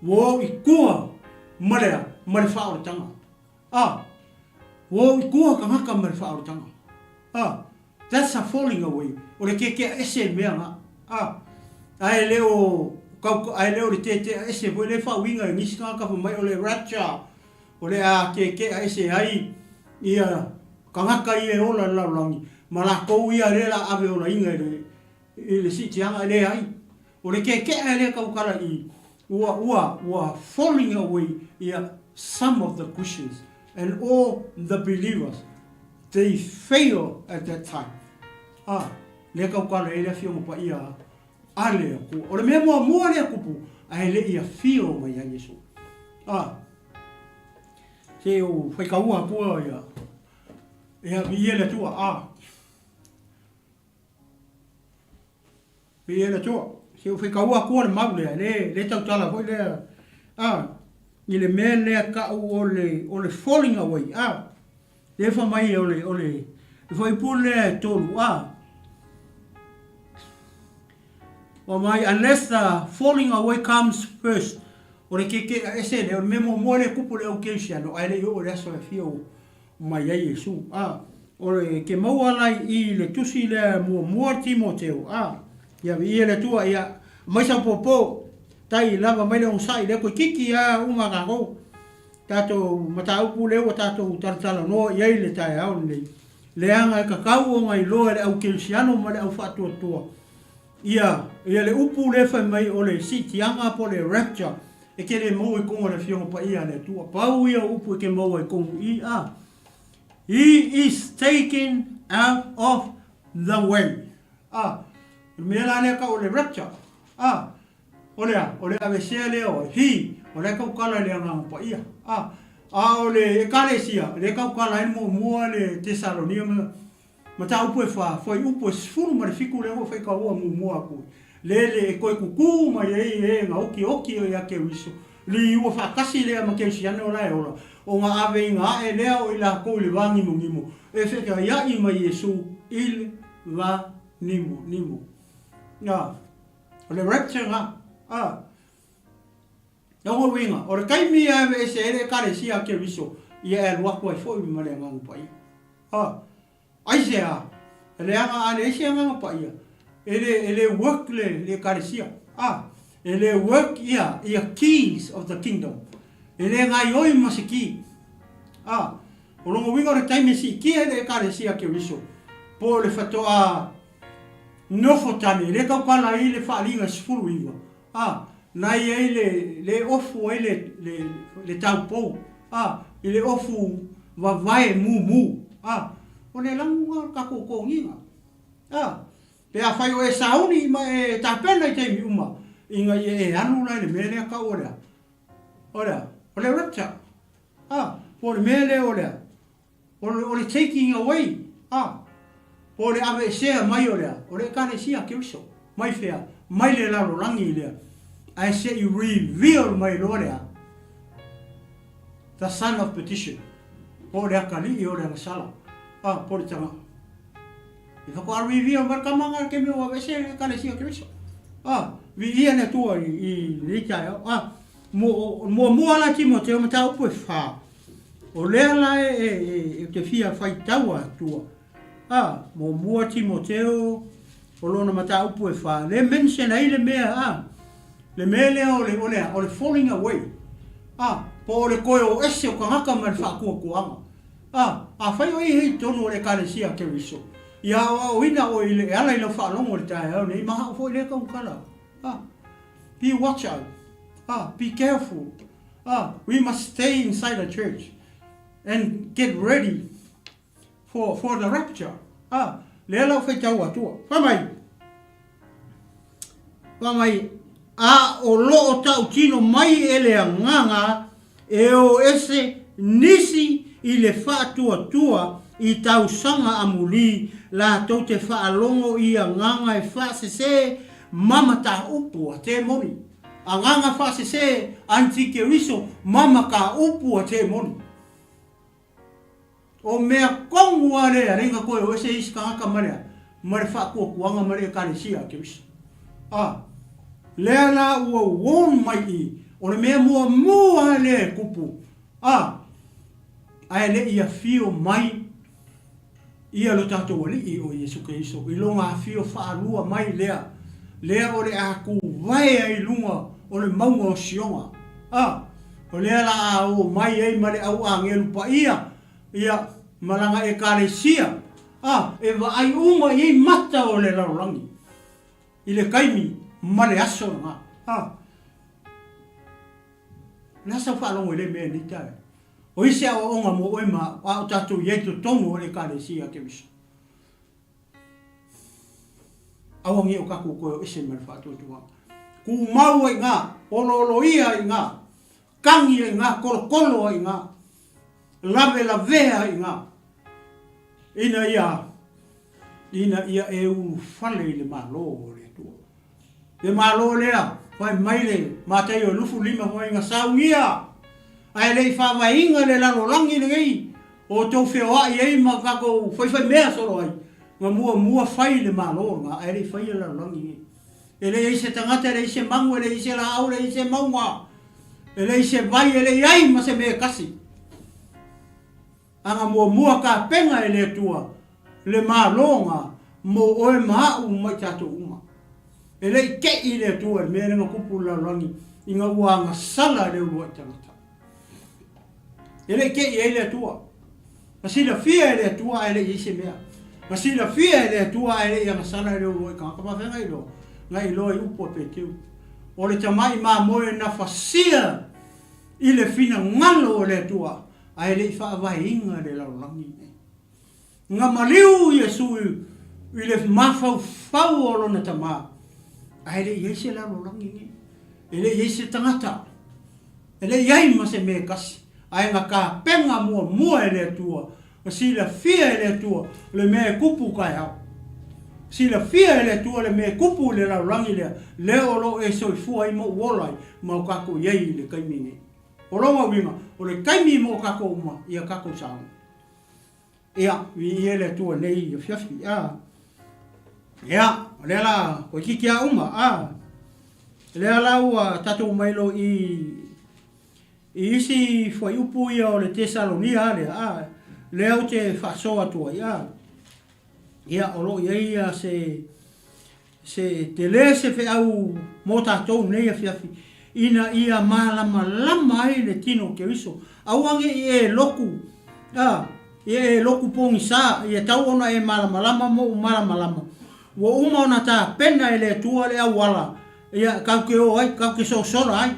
Wo i kua marea mare whaore tanga. Wo i kua ka haka mare whaore tanga. That's a falling away. O le ke ese mea nga. Ai leo le te ese po le whawinga i nisi ka mai o le rapture. O le a ke ese ai ia ka haka i e ola laulangi. Ma la kou ia le la ave ola inga i le siti anga le ai. O le ke le kaukara i were falling away. Some of the Christians and all the believers, they fail at that time. Le kaukala e le fio pa ia ale ku. O le mea mua le kupu a le ia fio mai a Yesu. Se o fai kaua pua ia. Ia ia le tua Ia le tua. Se o fai kaua kua le mau le tau tala hoi le i le mea lea ka o le falling away le fa mai o le fai pu le tolu o mai unless the falling away comes first o le ke ese le o memo mo le kupu le o 𝚟𝚑𝚎𝚘 ai le o le aso e fio mai ai Yesu o le ke mau alai i le tusi le mua Timoteo ia le tua ia mai sa popo tai lava mai le onsai le ko kiki uma gago tato mata upu le o tato tartala no ia le TAEAO le anga ka kau o ngai lo le au 𝚟𝚑𝚎𝚘 ma le au fatu tua ia le upu le fa mai o le siti anga po le rapture e ke le mo e ko le fio pa ia le tua pau ia upu ke mo e ko he is taken out of the way me la ne ka o le rapture o le ave se le o o le ka kala le nga pa ia o le ekalesia le ka kala mo le Tesalonia ma ta upu fa foi upu sfuru ma fiku le o fa ka o mo aku le ko ku ma ye nga oki o ya ke wiso li o fa kasi le ma ke siano la o nga ave nga e le o ila ko le vangi mo e fe ka ya i ma Yesu il va nimo le rapture no winga o kai mi ave se le kare sia ke viso ia e wako ai foi ma le ngang pai ai se le anga ale se ngang pai ele work le kare sia ele work ia keys of the kingdom ele ngai oi masiki o longo winga o kai mi si ki ele kare sia ke viso po le fato no fotani le ka kala ile fa linga sfulu iwa na ye le ofu le tau po i le ofu vavae mu o le langu ka ko nginga pe a fai o e sauni ma e tapena i te mi uma inga e anu lai le mele ka ora o le rapture po le mele o le taking away po le ave sea mai o le kane sia ke uso mai fea mai le laro langi le I say you reveal my Lord the son of petition po le akali i o le sala po le tanga if I reveal markamanga ke me o se kane sia ke uso vi ia ne tua i TAEAO mo ala Timoteo mata upo fa o le ala e te fia fai taua tua mo Timoteo o lona mata upo fa le mention ai le mea le mele o le falling away po le koe o ese o kangaka ma le whaakuakuanga a fai o i hei tonu o le kalesia ke riso ia o ina o i le ala i le whaalongo le TAEAO nei maha o fo i le kaukala be watch out be careful we must stay inside the church and get ready for the rapture le ala o fai tau atua whamai o loo tau tino mai ele anganga e o ese nisi i le whaatua i tau sanga amuli la tau te whaalongo i anganga e whaasese mama ta upu a te moni anganga whaasese antike riso mama ka upu a te moni o mea kongu a rea ringa koe o ese isi kangaka marea mare whaakuakuanga marea karesia ke riso lea la ua won mai i o le mea mua le kupu ai le ia fio mai ia lo tatou alii o Iesu Keriso i longa fio whaalua mai lea o le aku vai ai lunga o le maunga o sionga o lea la o mai ei ma le au angelu pa ia malanga e karesia e wa ai uma i mata o le laurangi i le kaimi male aso nga nasa whaalongo le mea ni tae o ise a onga mo oima a o tatou ieto tongu o le kalesia ke miso awangi o kaku koe o ise mele whaatotua ku mau ai ngā ololo ia ai ngā kangi ai ngā kolokolo ai ngā lave lavea ai ngā ina ia e u fale i le malo o le tua le malo lea fai maile matai o lufu lima fai ngā saungia ai le whaawainga le lalolangi le gei o tau whewai ei ma kako fai mea soro ai ngā mua fai le malo ngā ai le fai le lalolangi e le eise tangata le eise mangu le eise la au le eise maunga e le eise vai e le iai ma se mea kasi anga mua ka penga e le tua le malo ngā mo oe maa mai tato uma e le ke i le tua me le kupu la rangi i ngā uanga sala le ua tangata e le ke i le tua masila fia e le tua e le ise mea masila fia e le tua e le ianga sala le ua kanga mawhenga i lo ngai lo i upo pe tiu o le tamai maa moe na fasia i le fina ngalo o le tua a e le i whaavai inga le lau rangi ngā maliu Iesu i le mafau o lona tamaa ai le yeise la lo langi ele yeise tangata ele yai ma se me kasi ai nga ka penga mua ele tua si la fia ele tua le me kupu kai au si la fia ele tua le me kupu le la langi le olo e so fu ai mo wolai ma ka ko yai le kaimi o lo winga o le kaimi mo ka ko ma ia ka ko sa ia vi ele tua nei fiafi ya le la ko kikia uma le la ua tatou mailo i isi foi upu ia o le Tesalonia le au te whasoa tua ia o lo ia se te le se fe au mo tatou nei a fiafi ina ia malama ai le tino ke iso auange i e loku pongi sa ia tau ona e malama mo malama wo uma ona ta pena ele tua le awala ia kauke o ai kauke so sora ai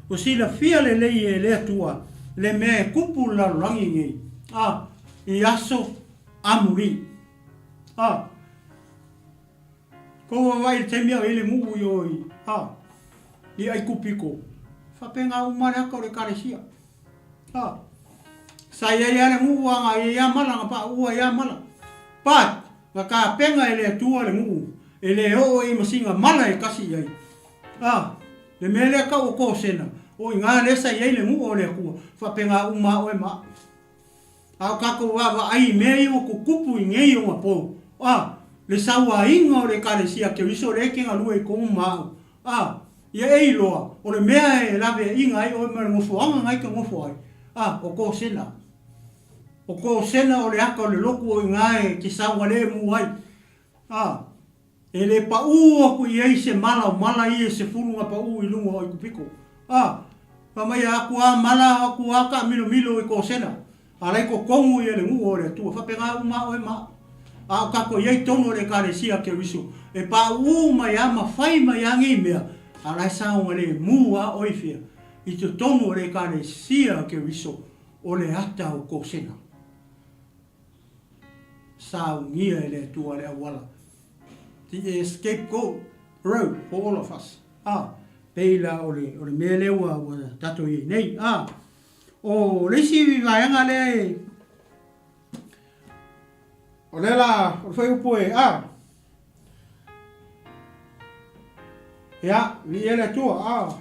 o sila fia le le tua le mea e kupu lalulangi ngei. I aso amuri. Ko vai te mea ele mugu yoi. I ai kupiko. Whapenga umare aka o le karesia. Sa ia ia le mugu anga ia mala nga pa ua ia mala. Pat, nga ka penga ele atua le mugu. Ele o i masinga mala e kasi iai. Le mele ka o ko sena. O inga lesa iai le mugu o le akua. Whapenga uma o e maa. Au kako wawa ai mei o kukupu i ngei o mapo. Le sawa inga o le karesia ke wiso le kenga lua i komu maa. Ia ei loa. O le mea e lawe inga ai o e mara ngofo anga ngai ka ngofo ai. O ko sena. O ko sena o le aka o le loku o inga e ki sawa le mu ai. E le pa u aku i ei se mala o mala i e se furunga pa u i lunga o i kupiko. Pa mai aku mala aku aka milo milo i ko sena. Alai ko kongu i le ngu o le tua. Whapenga uma o e maa. Kako iei tono le karesia ke wiso. E pa u mai ama whai mai angi mea. Alai saunga le mua o i fia. I te tono le karesia ke wiso. O le ata o ko sena. Saungia le tua le awala. The scapegoat road for all of us. Peila o le mea lewa o tato i nei. O leisi vivaianga le. O lela, o whai upo e. Ia, vi ele tua.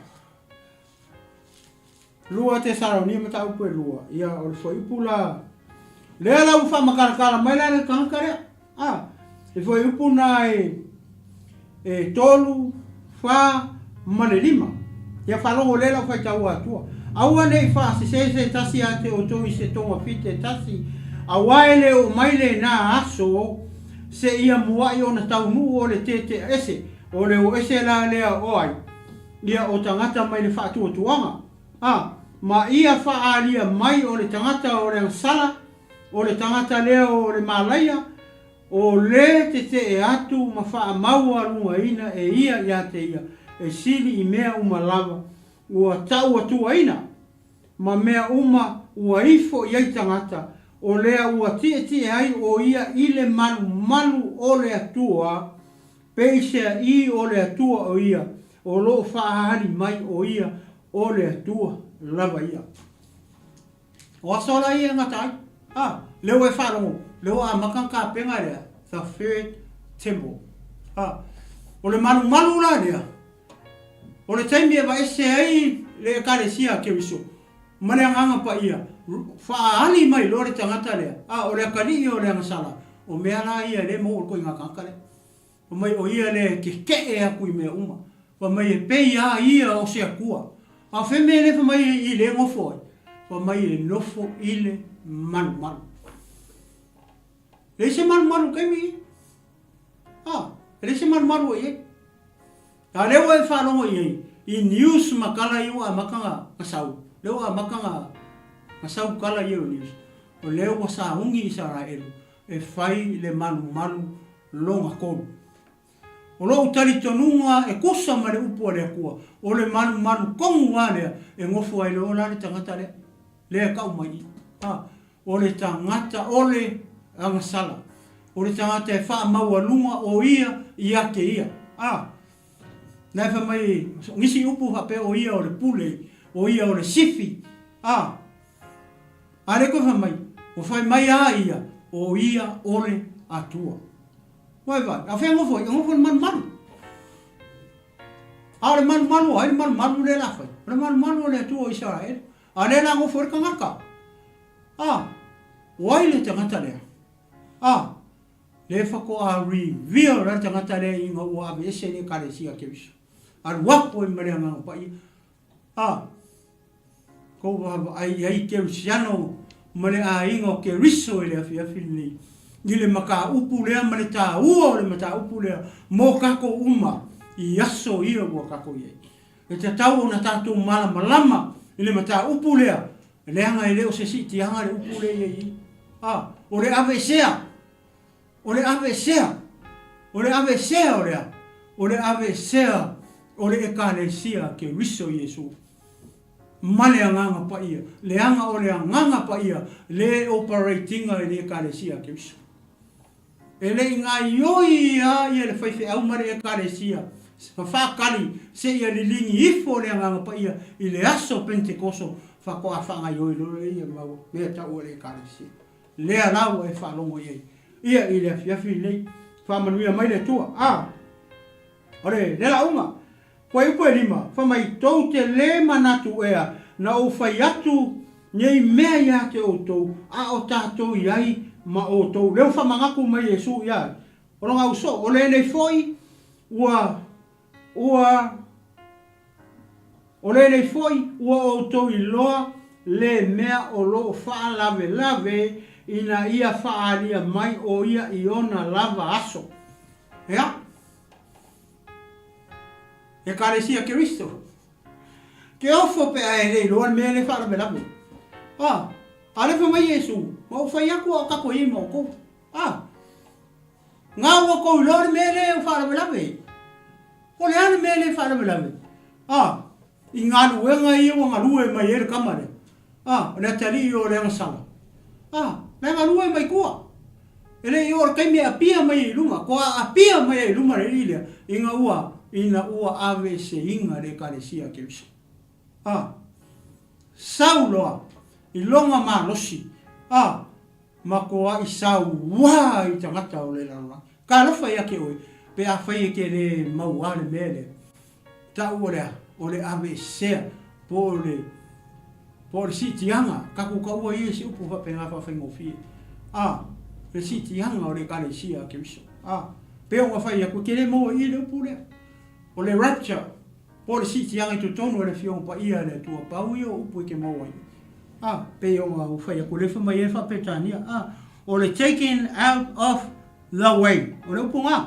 Lua Tesalonia mata upo e lua. Ia, o whai upo la. Lela ufa makarakara, mai la le kankarea. E whai upo na e tolu, wha, male lima. Ia whalongo lela whai tau atua. Aua nei wha se tasi a te o toi se tonga fite tasi. Awaele o maile na aso se ia muai o na tau nuu o le te ese. O le o ese la lea oai. Ia o tangata mai le wha tua tuanga. Ma ia wha alia mai o le tangata o le sala. O le tangata lea o le malaia. O le te atu ma wha maua lunga ina e ia te ia. E sili I mea umalava. Ua tau atua ina. Ma mea uma ua ifo iai tangata. O lea ua tie ai o ia ile malu o le atua. Peisea I o le atua o ia. O loo whaahari mai o ia o le atua lava ia. O asola ia ngatai. Leo e wharongo. Leo a makanka penga rea. 𝚟𝚑𝚡. O le malu la rea. O le taimi e wa ese ai le karesia ke wiso. Mane anga pa ia. Whaali mai lo le tangata lea. O le akali o le angasala. O mea la ia le mo o koi ngā kankare. O mai o ia le ke e aku I mea uma. O mai e pei a ia o se akua. A wheme le mai I le ngofo ai. O mai e nofo I le malu. Le se malu kemi. Le se malu i e. A lewa e whanongo I e. I news makala I a makanga kasau. Lewa a makanga kasau kala I o news. O lewa sa ungi I Saraelu. E whai le malu longa kolu. O lo utari tonunga e kusa ma le upu le akua. O le malu kongu lea e ngofu ai le o le tangata lea. Lea kau mai. O le tangata o le angasala. O le tangata e wha maua lunga o ia I ake ia. Nai wha mai ngisi upu hape o ia o le pule. O ia o le sifi. A reko wha mai. O whai mai a ia. O ia o le atua. Vai. A whai ngofo le malu. A le malu ai malu le la whai. Le malu le atua o Israel. A le la ngofo le kangaka. Wai le tangata lea. Le whako a reveal la tangata lea I ngā ua awe ese le karesia ke wiso. A wapo I marea ngā pai. Ko wawa ai ke wisiano mare a ingo ke riso I le awhi nei. Ni le maka upu lea mare tā ua o le mata upu lea mō kako uma I aso ia ua kako iei. E te tau o na tātou malama I le mata upu lea. Leanga I leo se si tianga le upu lea iei. O le awe sea. O le awe sea o lea. O le awe sea o le ekaresia ke riso Iesu. male anganga pa ia, le anga o le anganga pa ia, le operatinga e le kalesia ke iso. E le inga ioi ia le whaiwhi au mare e kalesia, whakari se ia le lingi ifo le anganga pa ia, i le aso Pentekoso, whakoa whanga ioi loro ia mau, mea tau le kalesia. Lea lau e whalongo iei. Ia i le fiafi lei, whamanuia mai le tua. Ore, le la unga. Koe upo e lima, whamai tau te le manatu ea, na o whai atu, nei mea ia te o tau, a o tātou iai, ma o tau. Leo whamangaku mai Jesu iai. Oronga uso, o le nei foi, o le nei foi, ua o tau i loa, le mea o lo wha lave, ina ia whaalia mai o ia i ona lava aso. Ea? E kalesia Kristo. Ke ofo pe a ele loan me le whaara me lawe. Ale wha mai Jesu. Ma o whai aku o kako i mo ko. Ngā ua kou loan me le whaara me lawe. O le ane me le whaara me lawe. I ngā luenga i o ngā lue mai ere kamare. Le tali i o le angasala. Nā ngā lue mai kua. Ele i ora kai me apia mai i luma. Ko apia mai i luma re ilia. Inga ua. Ina ua ave se inga le kalesia ke iso. Sauloa. I longa mā losi. Ma koa i sau wā i tangata o le rana. Ka lofa ia ke oi. Pe a whai ke le mauare mele. Ta ua o le ave sea. Po le sitianga. Kaku ka ua i si upu hape ngā whawhai ngofie. Le sitianga o le kalesia ke iso. Pe o ngā whai aku ke le moa i le upu lea. O le rapture, po le siti anga i tutonu le fiong pa ia le tua pau i o upu i ke maua i. Pe o ngā uwhai a kulefa mai e whapetania. O le taken out of the way. O le upu ngā.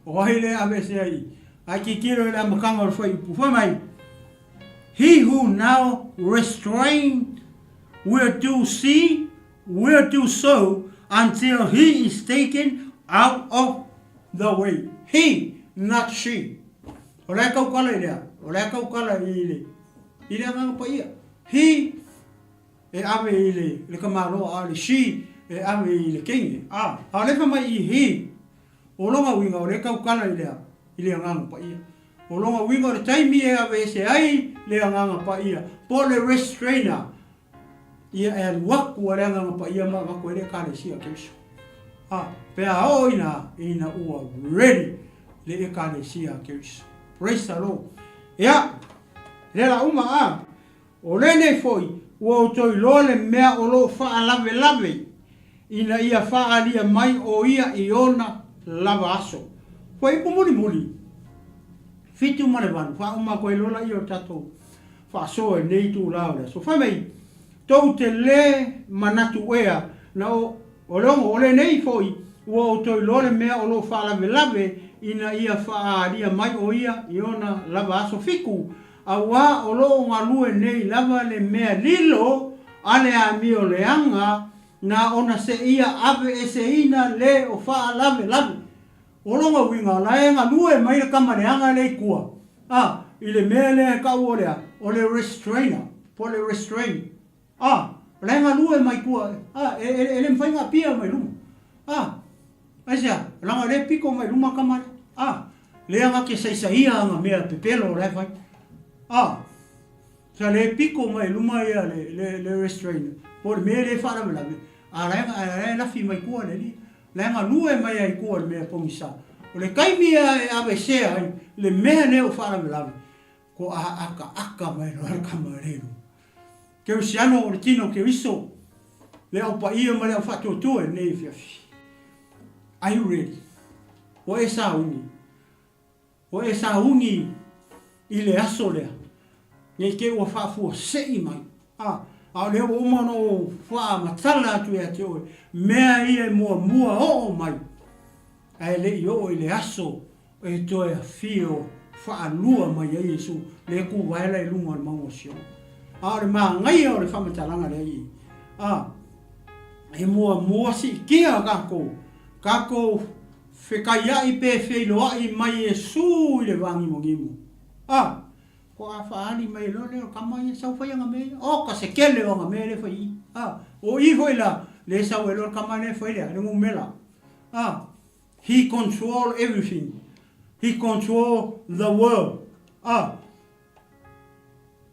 O ahi le awe se ai. Ai ki kiro le amakanga o le whai upu whai mai. He who now restrained will do so until he is taken out of the way. He, not she. O lea kaukala i lea. O lea kaukala i le. I lea nganga pa ia. He, e ave i le kamaroa a le she, e ave i le kenge. A lefa mai i he. O longa winga o le kaukala i lea. I lea nganga pa ia. O longa winga o le taimi e ave se ai lea nganga pa ia. Po le restrainer. Ia e waku a lea nganga pa ia ma wako e le kalesia keso. Pea o ina ua ready le e kalesia keso. Praise the Lord. Ia, le la uma o le ne foi, ua o toi lo le mea o lo wha lave. Ina ia wha alia mai o ia i ona lava aso. Kwa ipu muli. Fitu male vanu, wha uma koe lola i o tatou. Wha soe nei tu laura. So whai mai, tau te le manatu ea na o longo o le nei foi, ua o toi lore mea o lo wha lave, ina ia wha alia mai o ia i ona lava aso fiku. A wā o lo ngā lue nei lava le mea lilo, ale a mi o le anga, na ona se ia ave e se ina le o wha lave. O longa winga, la e ngā lue mai le kamare anga le kua. I le mea le ka uorea, o le restrainer, po le restrain. Le ngā lue mai kua, e le mwhainga pia mai luma. Asia, langa le piko mai luma kamare. Le anga ke saisahia anga mea pepelo le fai. Sa le piko mai luma ia le restrainer. Po le mea le whara melawe. Le lafi mai kua le li. Le anga lue mai ai kua le mea pongisa. O le kaimia e awe sea ai, le mea leo whara melawe. Ko aka mai roa kamarero. Ke usiano o le tino ke iso. Le au pa ia ma le au whatotua e nei fiafi. Are you ready? O e sa ungi. O e sa ungi i le aso lea. Nei ke ua whaafua sei mai. A leo o umano wha matala atu e te oe. Mea ia mua o mai. E le i o i le aso e toe a fio wha lua mai a Yesu. Le ku waela i lunga o maunga sio. A le maa ngai o le whamatalanga le i. E mua si kia kako. Kako whekaia i pe wheiloa i mai Yesu i le wangi mongimu. ko a whaani mai lo le kamai sau whai anga me o ka se kele o nga me le whai o I hoi la le sau e lo kamai le whai le ngu mela he control everything, he control the world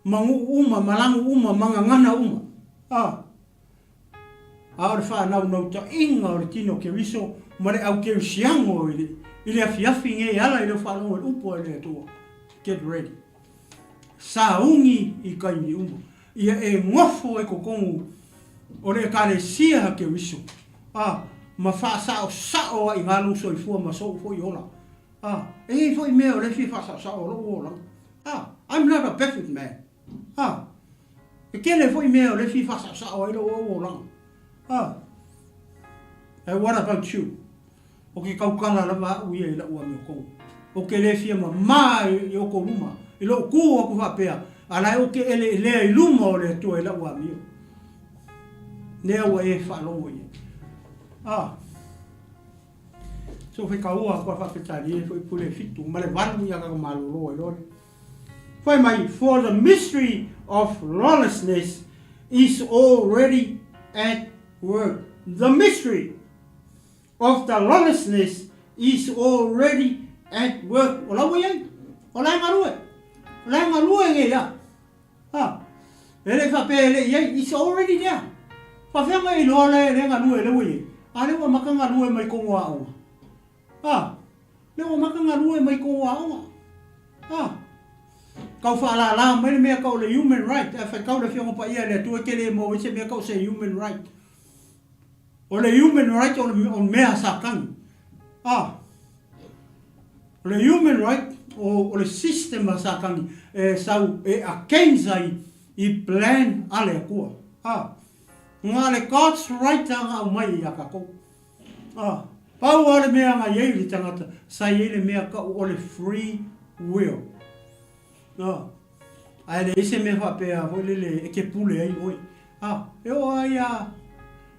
mangu uma malangu uma mangangana uma aore whanau nau ta inga o le tino ke riso ma le au ke siango I le afiafi nge ala I le whanau e upo e le atua get ready saungi I kaini uma ia e ngofo e kokongu o le kare sia ke riso ma wha sao I ngā luso I fua ma so fo I ola e fo I mea o le fi wha sao o lo ola I'm not a perfect man e kele fo I mea o le fi wha sao I lo ola and what about you? O ke kaukala lava uia I la ua me kou. O ke le fia ma I o ko luma. I lo ku o ku whapea. Alai o ke ele lea I luma o le atua I la ua mio. Nea ua e whalongo ia. So whi ka ua kua whapetari e fo I pule fitu. Ma le walu ia kaka malolo I lore. Whai mai, for the mystery of lawlessness is already at work. The mystery of the lawlessness is already at work. Ola wai, ola ngarue. Ola ngarue nge ya. Ele fa pe ele ya is already there. Fa fa mai lo le ngarue le wai. Ale wa maka ngarue mai ko wa o. Le wa maka ngarue mai ko wa o. Kau fa la mai me ka le human right. Fa ka le fiong pa ia le tu ke le mo se me ka se human right. O le human right o mea sakang. O le human right o le system sakang sau e a kenzai I plan ale kua. Ngā le God's right anga o mai I kako. Pau ale mea ngā iei li tangata sa iei le mea ka o le free will. Ai le ise mea whapea hoi le e ke pule ai oi. E o ai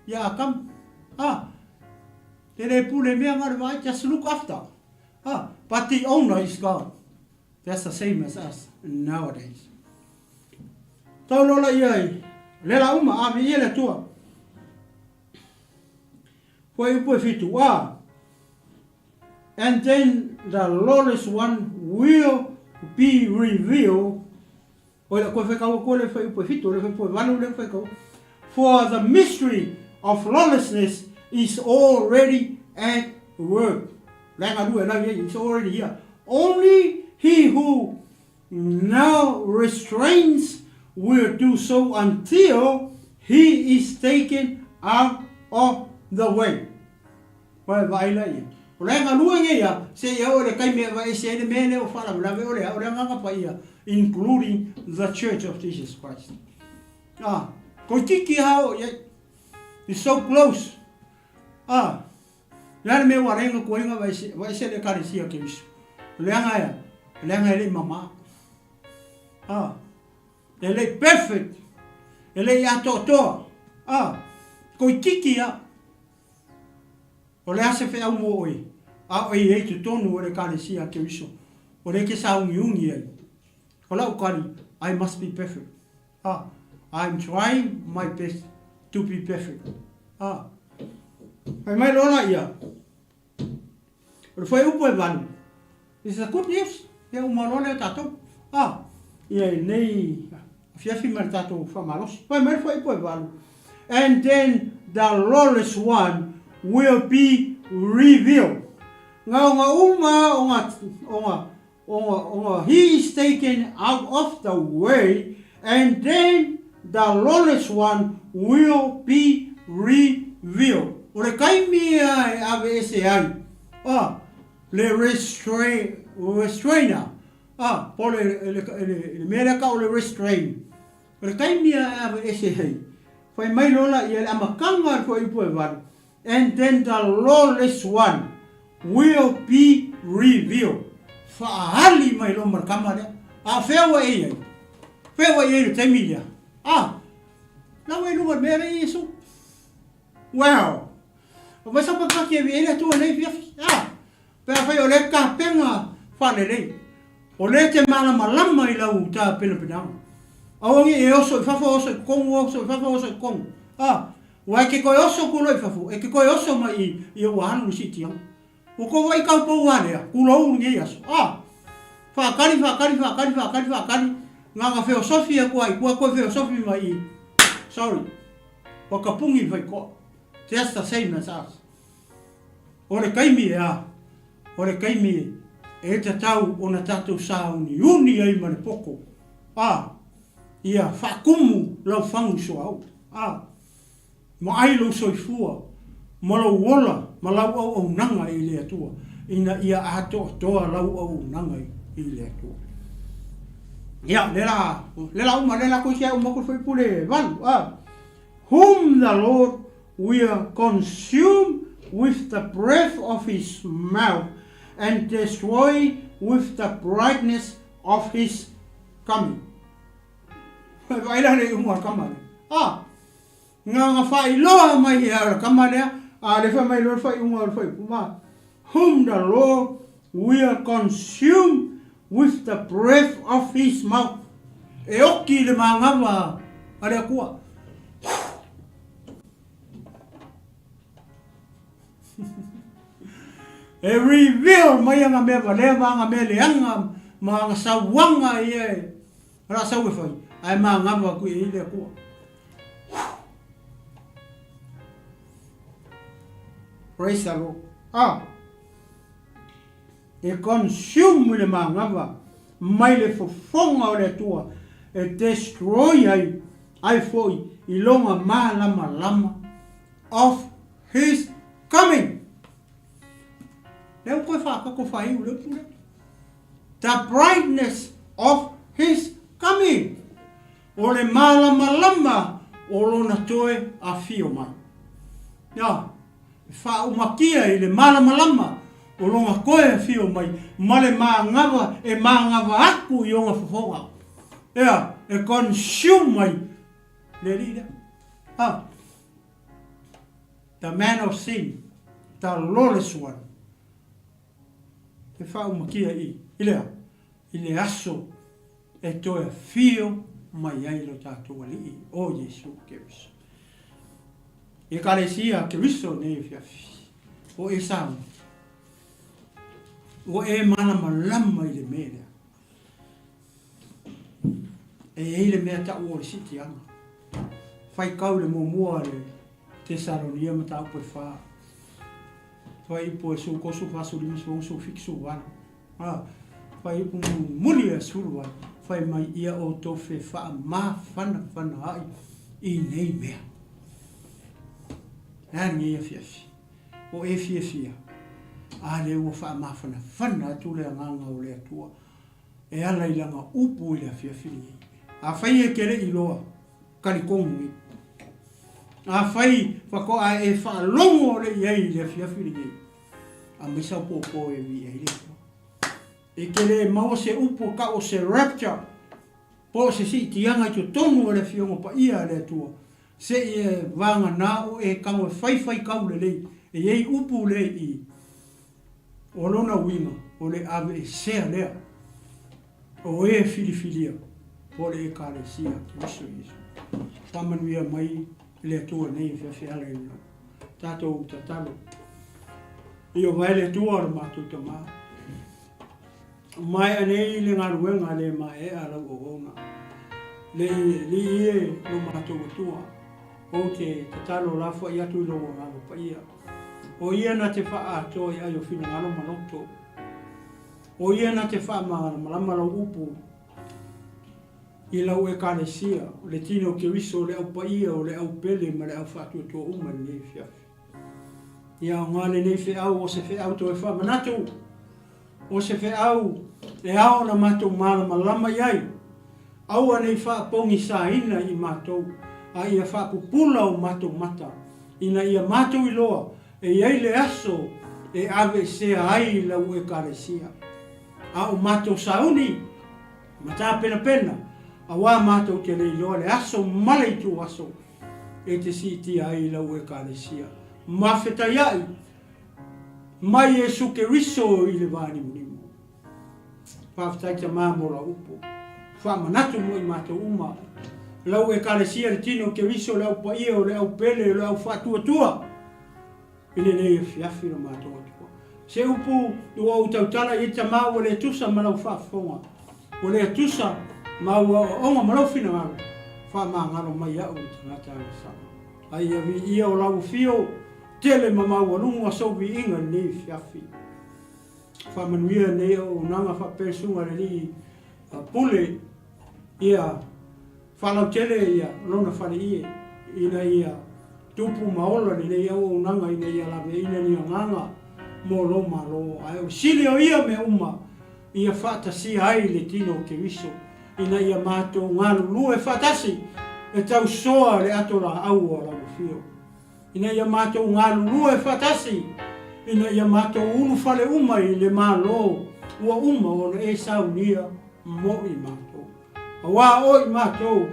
ia kam. Te pule mea ngare vai, just look after. But the owner is God. That's the same as us nowadays. Tau lola iai, lela uma, me ia le tua. Hoi upo fitu, and then the lawless one will be revealed. Hoi la koe whekau koe le whai upo fitu, le whai wanu le whekau. For the mystery of lawlessness is already at work. It's already here. Only he who now restrains will do so until he is taken out of the way. Including the Church of Jesus Christ. It's so close. Lana me warenga koinga vai se le karisia ke iso. Leanga ele mama. Ele perfect. Ele ya toto. Ko kiki ya. O le ase fe au mo oi. Oi e tu tonu o le karisia ke iso. O le ke sa ungi ai. O la ukari, I must be perfect. I'm trying my best to be perfect. Mai lola ia. O foi upo e vanu. This is good news. Ia umarole tato. Ia nei fiafi mar tato famaros. Mai foi upo e vanu. And then the lawless one will be revealed. He is taken out of the way, and then the lawless one will be revealed. Ore kaimia ave ese ai. Le restrainer. Pole le mera ka o le restrain. Ore kaimia ave ese ai. Fai mai lola ia amakanga ko ipo e var. And then the lawless one will be revealed. Faali mai lo markama le. Fewa e ai. Fewa e te milia. Na we lugar mera Yesu. Wow. O vai sa pa ke ele tu nei via. Pe fa yo le ka penga fa le nei. O le te malama I lau tā pena penanga. Awangi e oso I whawha oso I kongu oso I whawha oso I kongu. Wai ke koe oso kulo I whawha. E ke koe oso mai I o hanu si tiang. O ko wai kau pou wane kulo ngi aso. Whakari. Nganga filosofia kua koe filosofia mai sorry. Wakapungi vai ko. Just the same as us. Ore kaimi Ore kaimi e te tau o na tātou sāuni uni ai mane poko. Ia whakumu lau whangu so au. Ma ailo soifua. Ma lau wola. Ma lau au nanga I lea tua. Ina ia ato toa lau au nanga I lea tua. Ia, lela uma, lela koisia uma ko foi pule valu. Whom the Lord will consume with the breath of his mouth and destroy with the brightness of his coming. Vaila le uma kamane. Nga whai loa mai ara kamane le wha mai loa whai uma whai kuma. Whom the Lord will consume with the breath of his mouth. E oki le mangawa are kua. E reveal mai anga me le manga me le anga manga sawanga ye. Ra sawe fai. Ai mangawa ku I le kua. Praise the Lord. E consume le mangawa mai le fofonga o le tua e destroy ai foi I longa lama of his coming. Leo koe whakako whai ule pule. The brightness of his coming. O le lama o lona toe a fio mai. Ia, whaumakia I le lama o longa koe fio mai, ma le maangawa e maangawa aku I onga whawhonga. Ea, e consume mai. Le rira. The man of sin, the lawless one. E whaumakia I le aso e toe fio mai ai lo tātou ali o Jesu Keriso. E karesia Keriso ne fiafi. O e samu. O e malama I le mea. E le mea ta o le siti anga. Whai kau le mua le Tesalonia ma ta upo e wha. Whai ipo e su kosu whasu limi su fiksu wana. Whai ipo muli e suru wana. Whai mai ia o tofe wha ma whana ai I nei mea. Nani e fiafi. O e fiafia. Le ua wha mawhana atu lea nganga o lea tua. E ala I langa upu I lea fiafiri. A whai e kere I loa karikongu. A whai whako a e wha longo le iei lea fiafiri. A misa popo e vi e lea. E kere mau se upu ka o se rapture. Po se si tianga I tongu o lea fiongo pa ia lea tua. Se e vanga nao e kamo e whai kau le lei. E iei upu le I. O lona winga, o le ave e sea lea. O e filifilia, o le e karesia, Kristo Jesu. Tamanuia mai le tua nei whiawhiala ina. Tātou tatalo. I o vai le tua ar mātou ta maa. Mai anei le ngaruenga le ma e ala o ona. Le ie lo mātou tua. O te tatalo lafa I atu I lo ngalo pa ia. O ia na te wha ato I ayo whina ngalo manoto. O ia na te wha malama lau upu. I lau e karesia. O le tino ke riso o le au paia o le au pele ma le au whatu to uma le fiafi. Ia o ngale nei whi au o se whi au to e wha manato. O se whi au e ao na mato malama iai. Au anei wha pongi sa ina I mato. A ia wha pupula o mato mata. Ina ia mato I loa. E iei le aso e ave sea ai lau e karesia. A o mato sauni, mata pena. A wā mato te leiloa le aso male tu aso. E te siti ai lau e karesia. Mawheta iai. Mai e suke riso I le vāni munimu. whawhataita māmora upo. Whamanatu mo I mātou uma. Lau e kalesia Leatinuu ke wiso lau pa ia o lau pele o lau whatuatua. Ine nei e fiafi no mātou atua. Se upu ua o tautala I tamā o le tusa ma lau whaafonga. O le tusa ma ua onga ma lau whina ngaro. Whamangaro mai au I tangata au sama. Ai awi ia o lau fio tele ma maua lungu a sobi inga nei fiafi. Whamanuia nei o nanga whapesunga le li pule ia whalau tele ia lona whare ie ina ia tupu maola ni nei au nanga ina ia lawe ina ni nganga mo lo malo ai o sili o ia me uma ia whatasi ai Leatinuu ke wiso ina ia mato ngalu lue whatasi e tau soa le atora au o lau fio ina ia mato ngalu lue whatasi ina ia mato unu whale uma I le malo ua uma o le e saunia mo I mato awa o I mato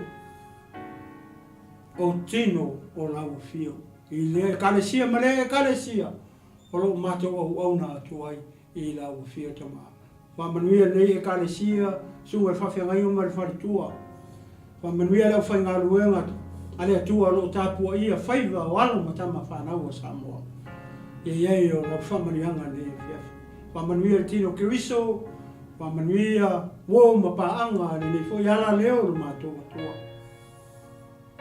o tino o lau fio I le kalesia ma le kalesia o lo mato au auna atu ai I lau fio tama whamanuia nei e kalesia sunga whawhiangai o mare wharitua whamanuia lau whaingaluenga ale atua lo tāpua ia whaiva o alo matama whanau a Samoa iei o lau whamanianga nei fiafi whamanuia Leatinuu ke wiso whamanuia wo mapaanga nei fo yala leo lo mato atua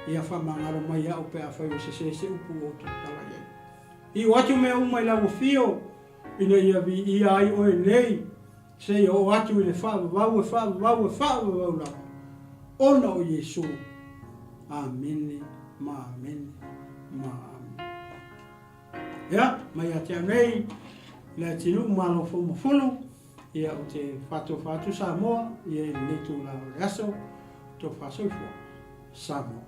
ia whamangaro mai au pe a whaiva se upu o tala iei I watu mea umai lau fio ina ia vi ia ai oe nei se o watu I le whaavavau la ona o Yesu Amen ma amen ma amen ia mai ate nei Leatinuu malofo Mafulu ia o te whatu Samoa ia I le tu la o le aso to whasoifua Samoa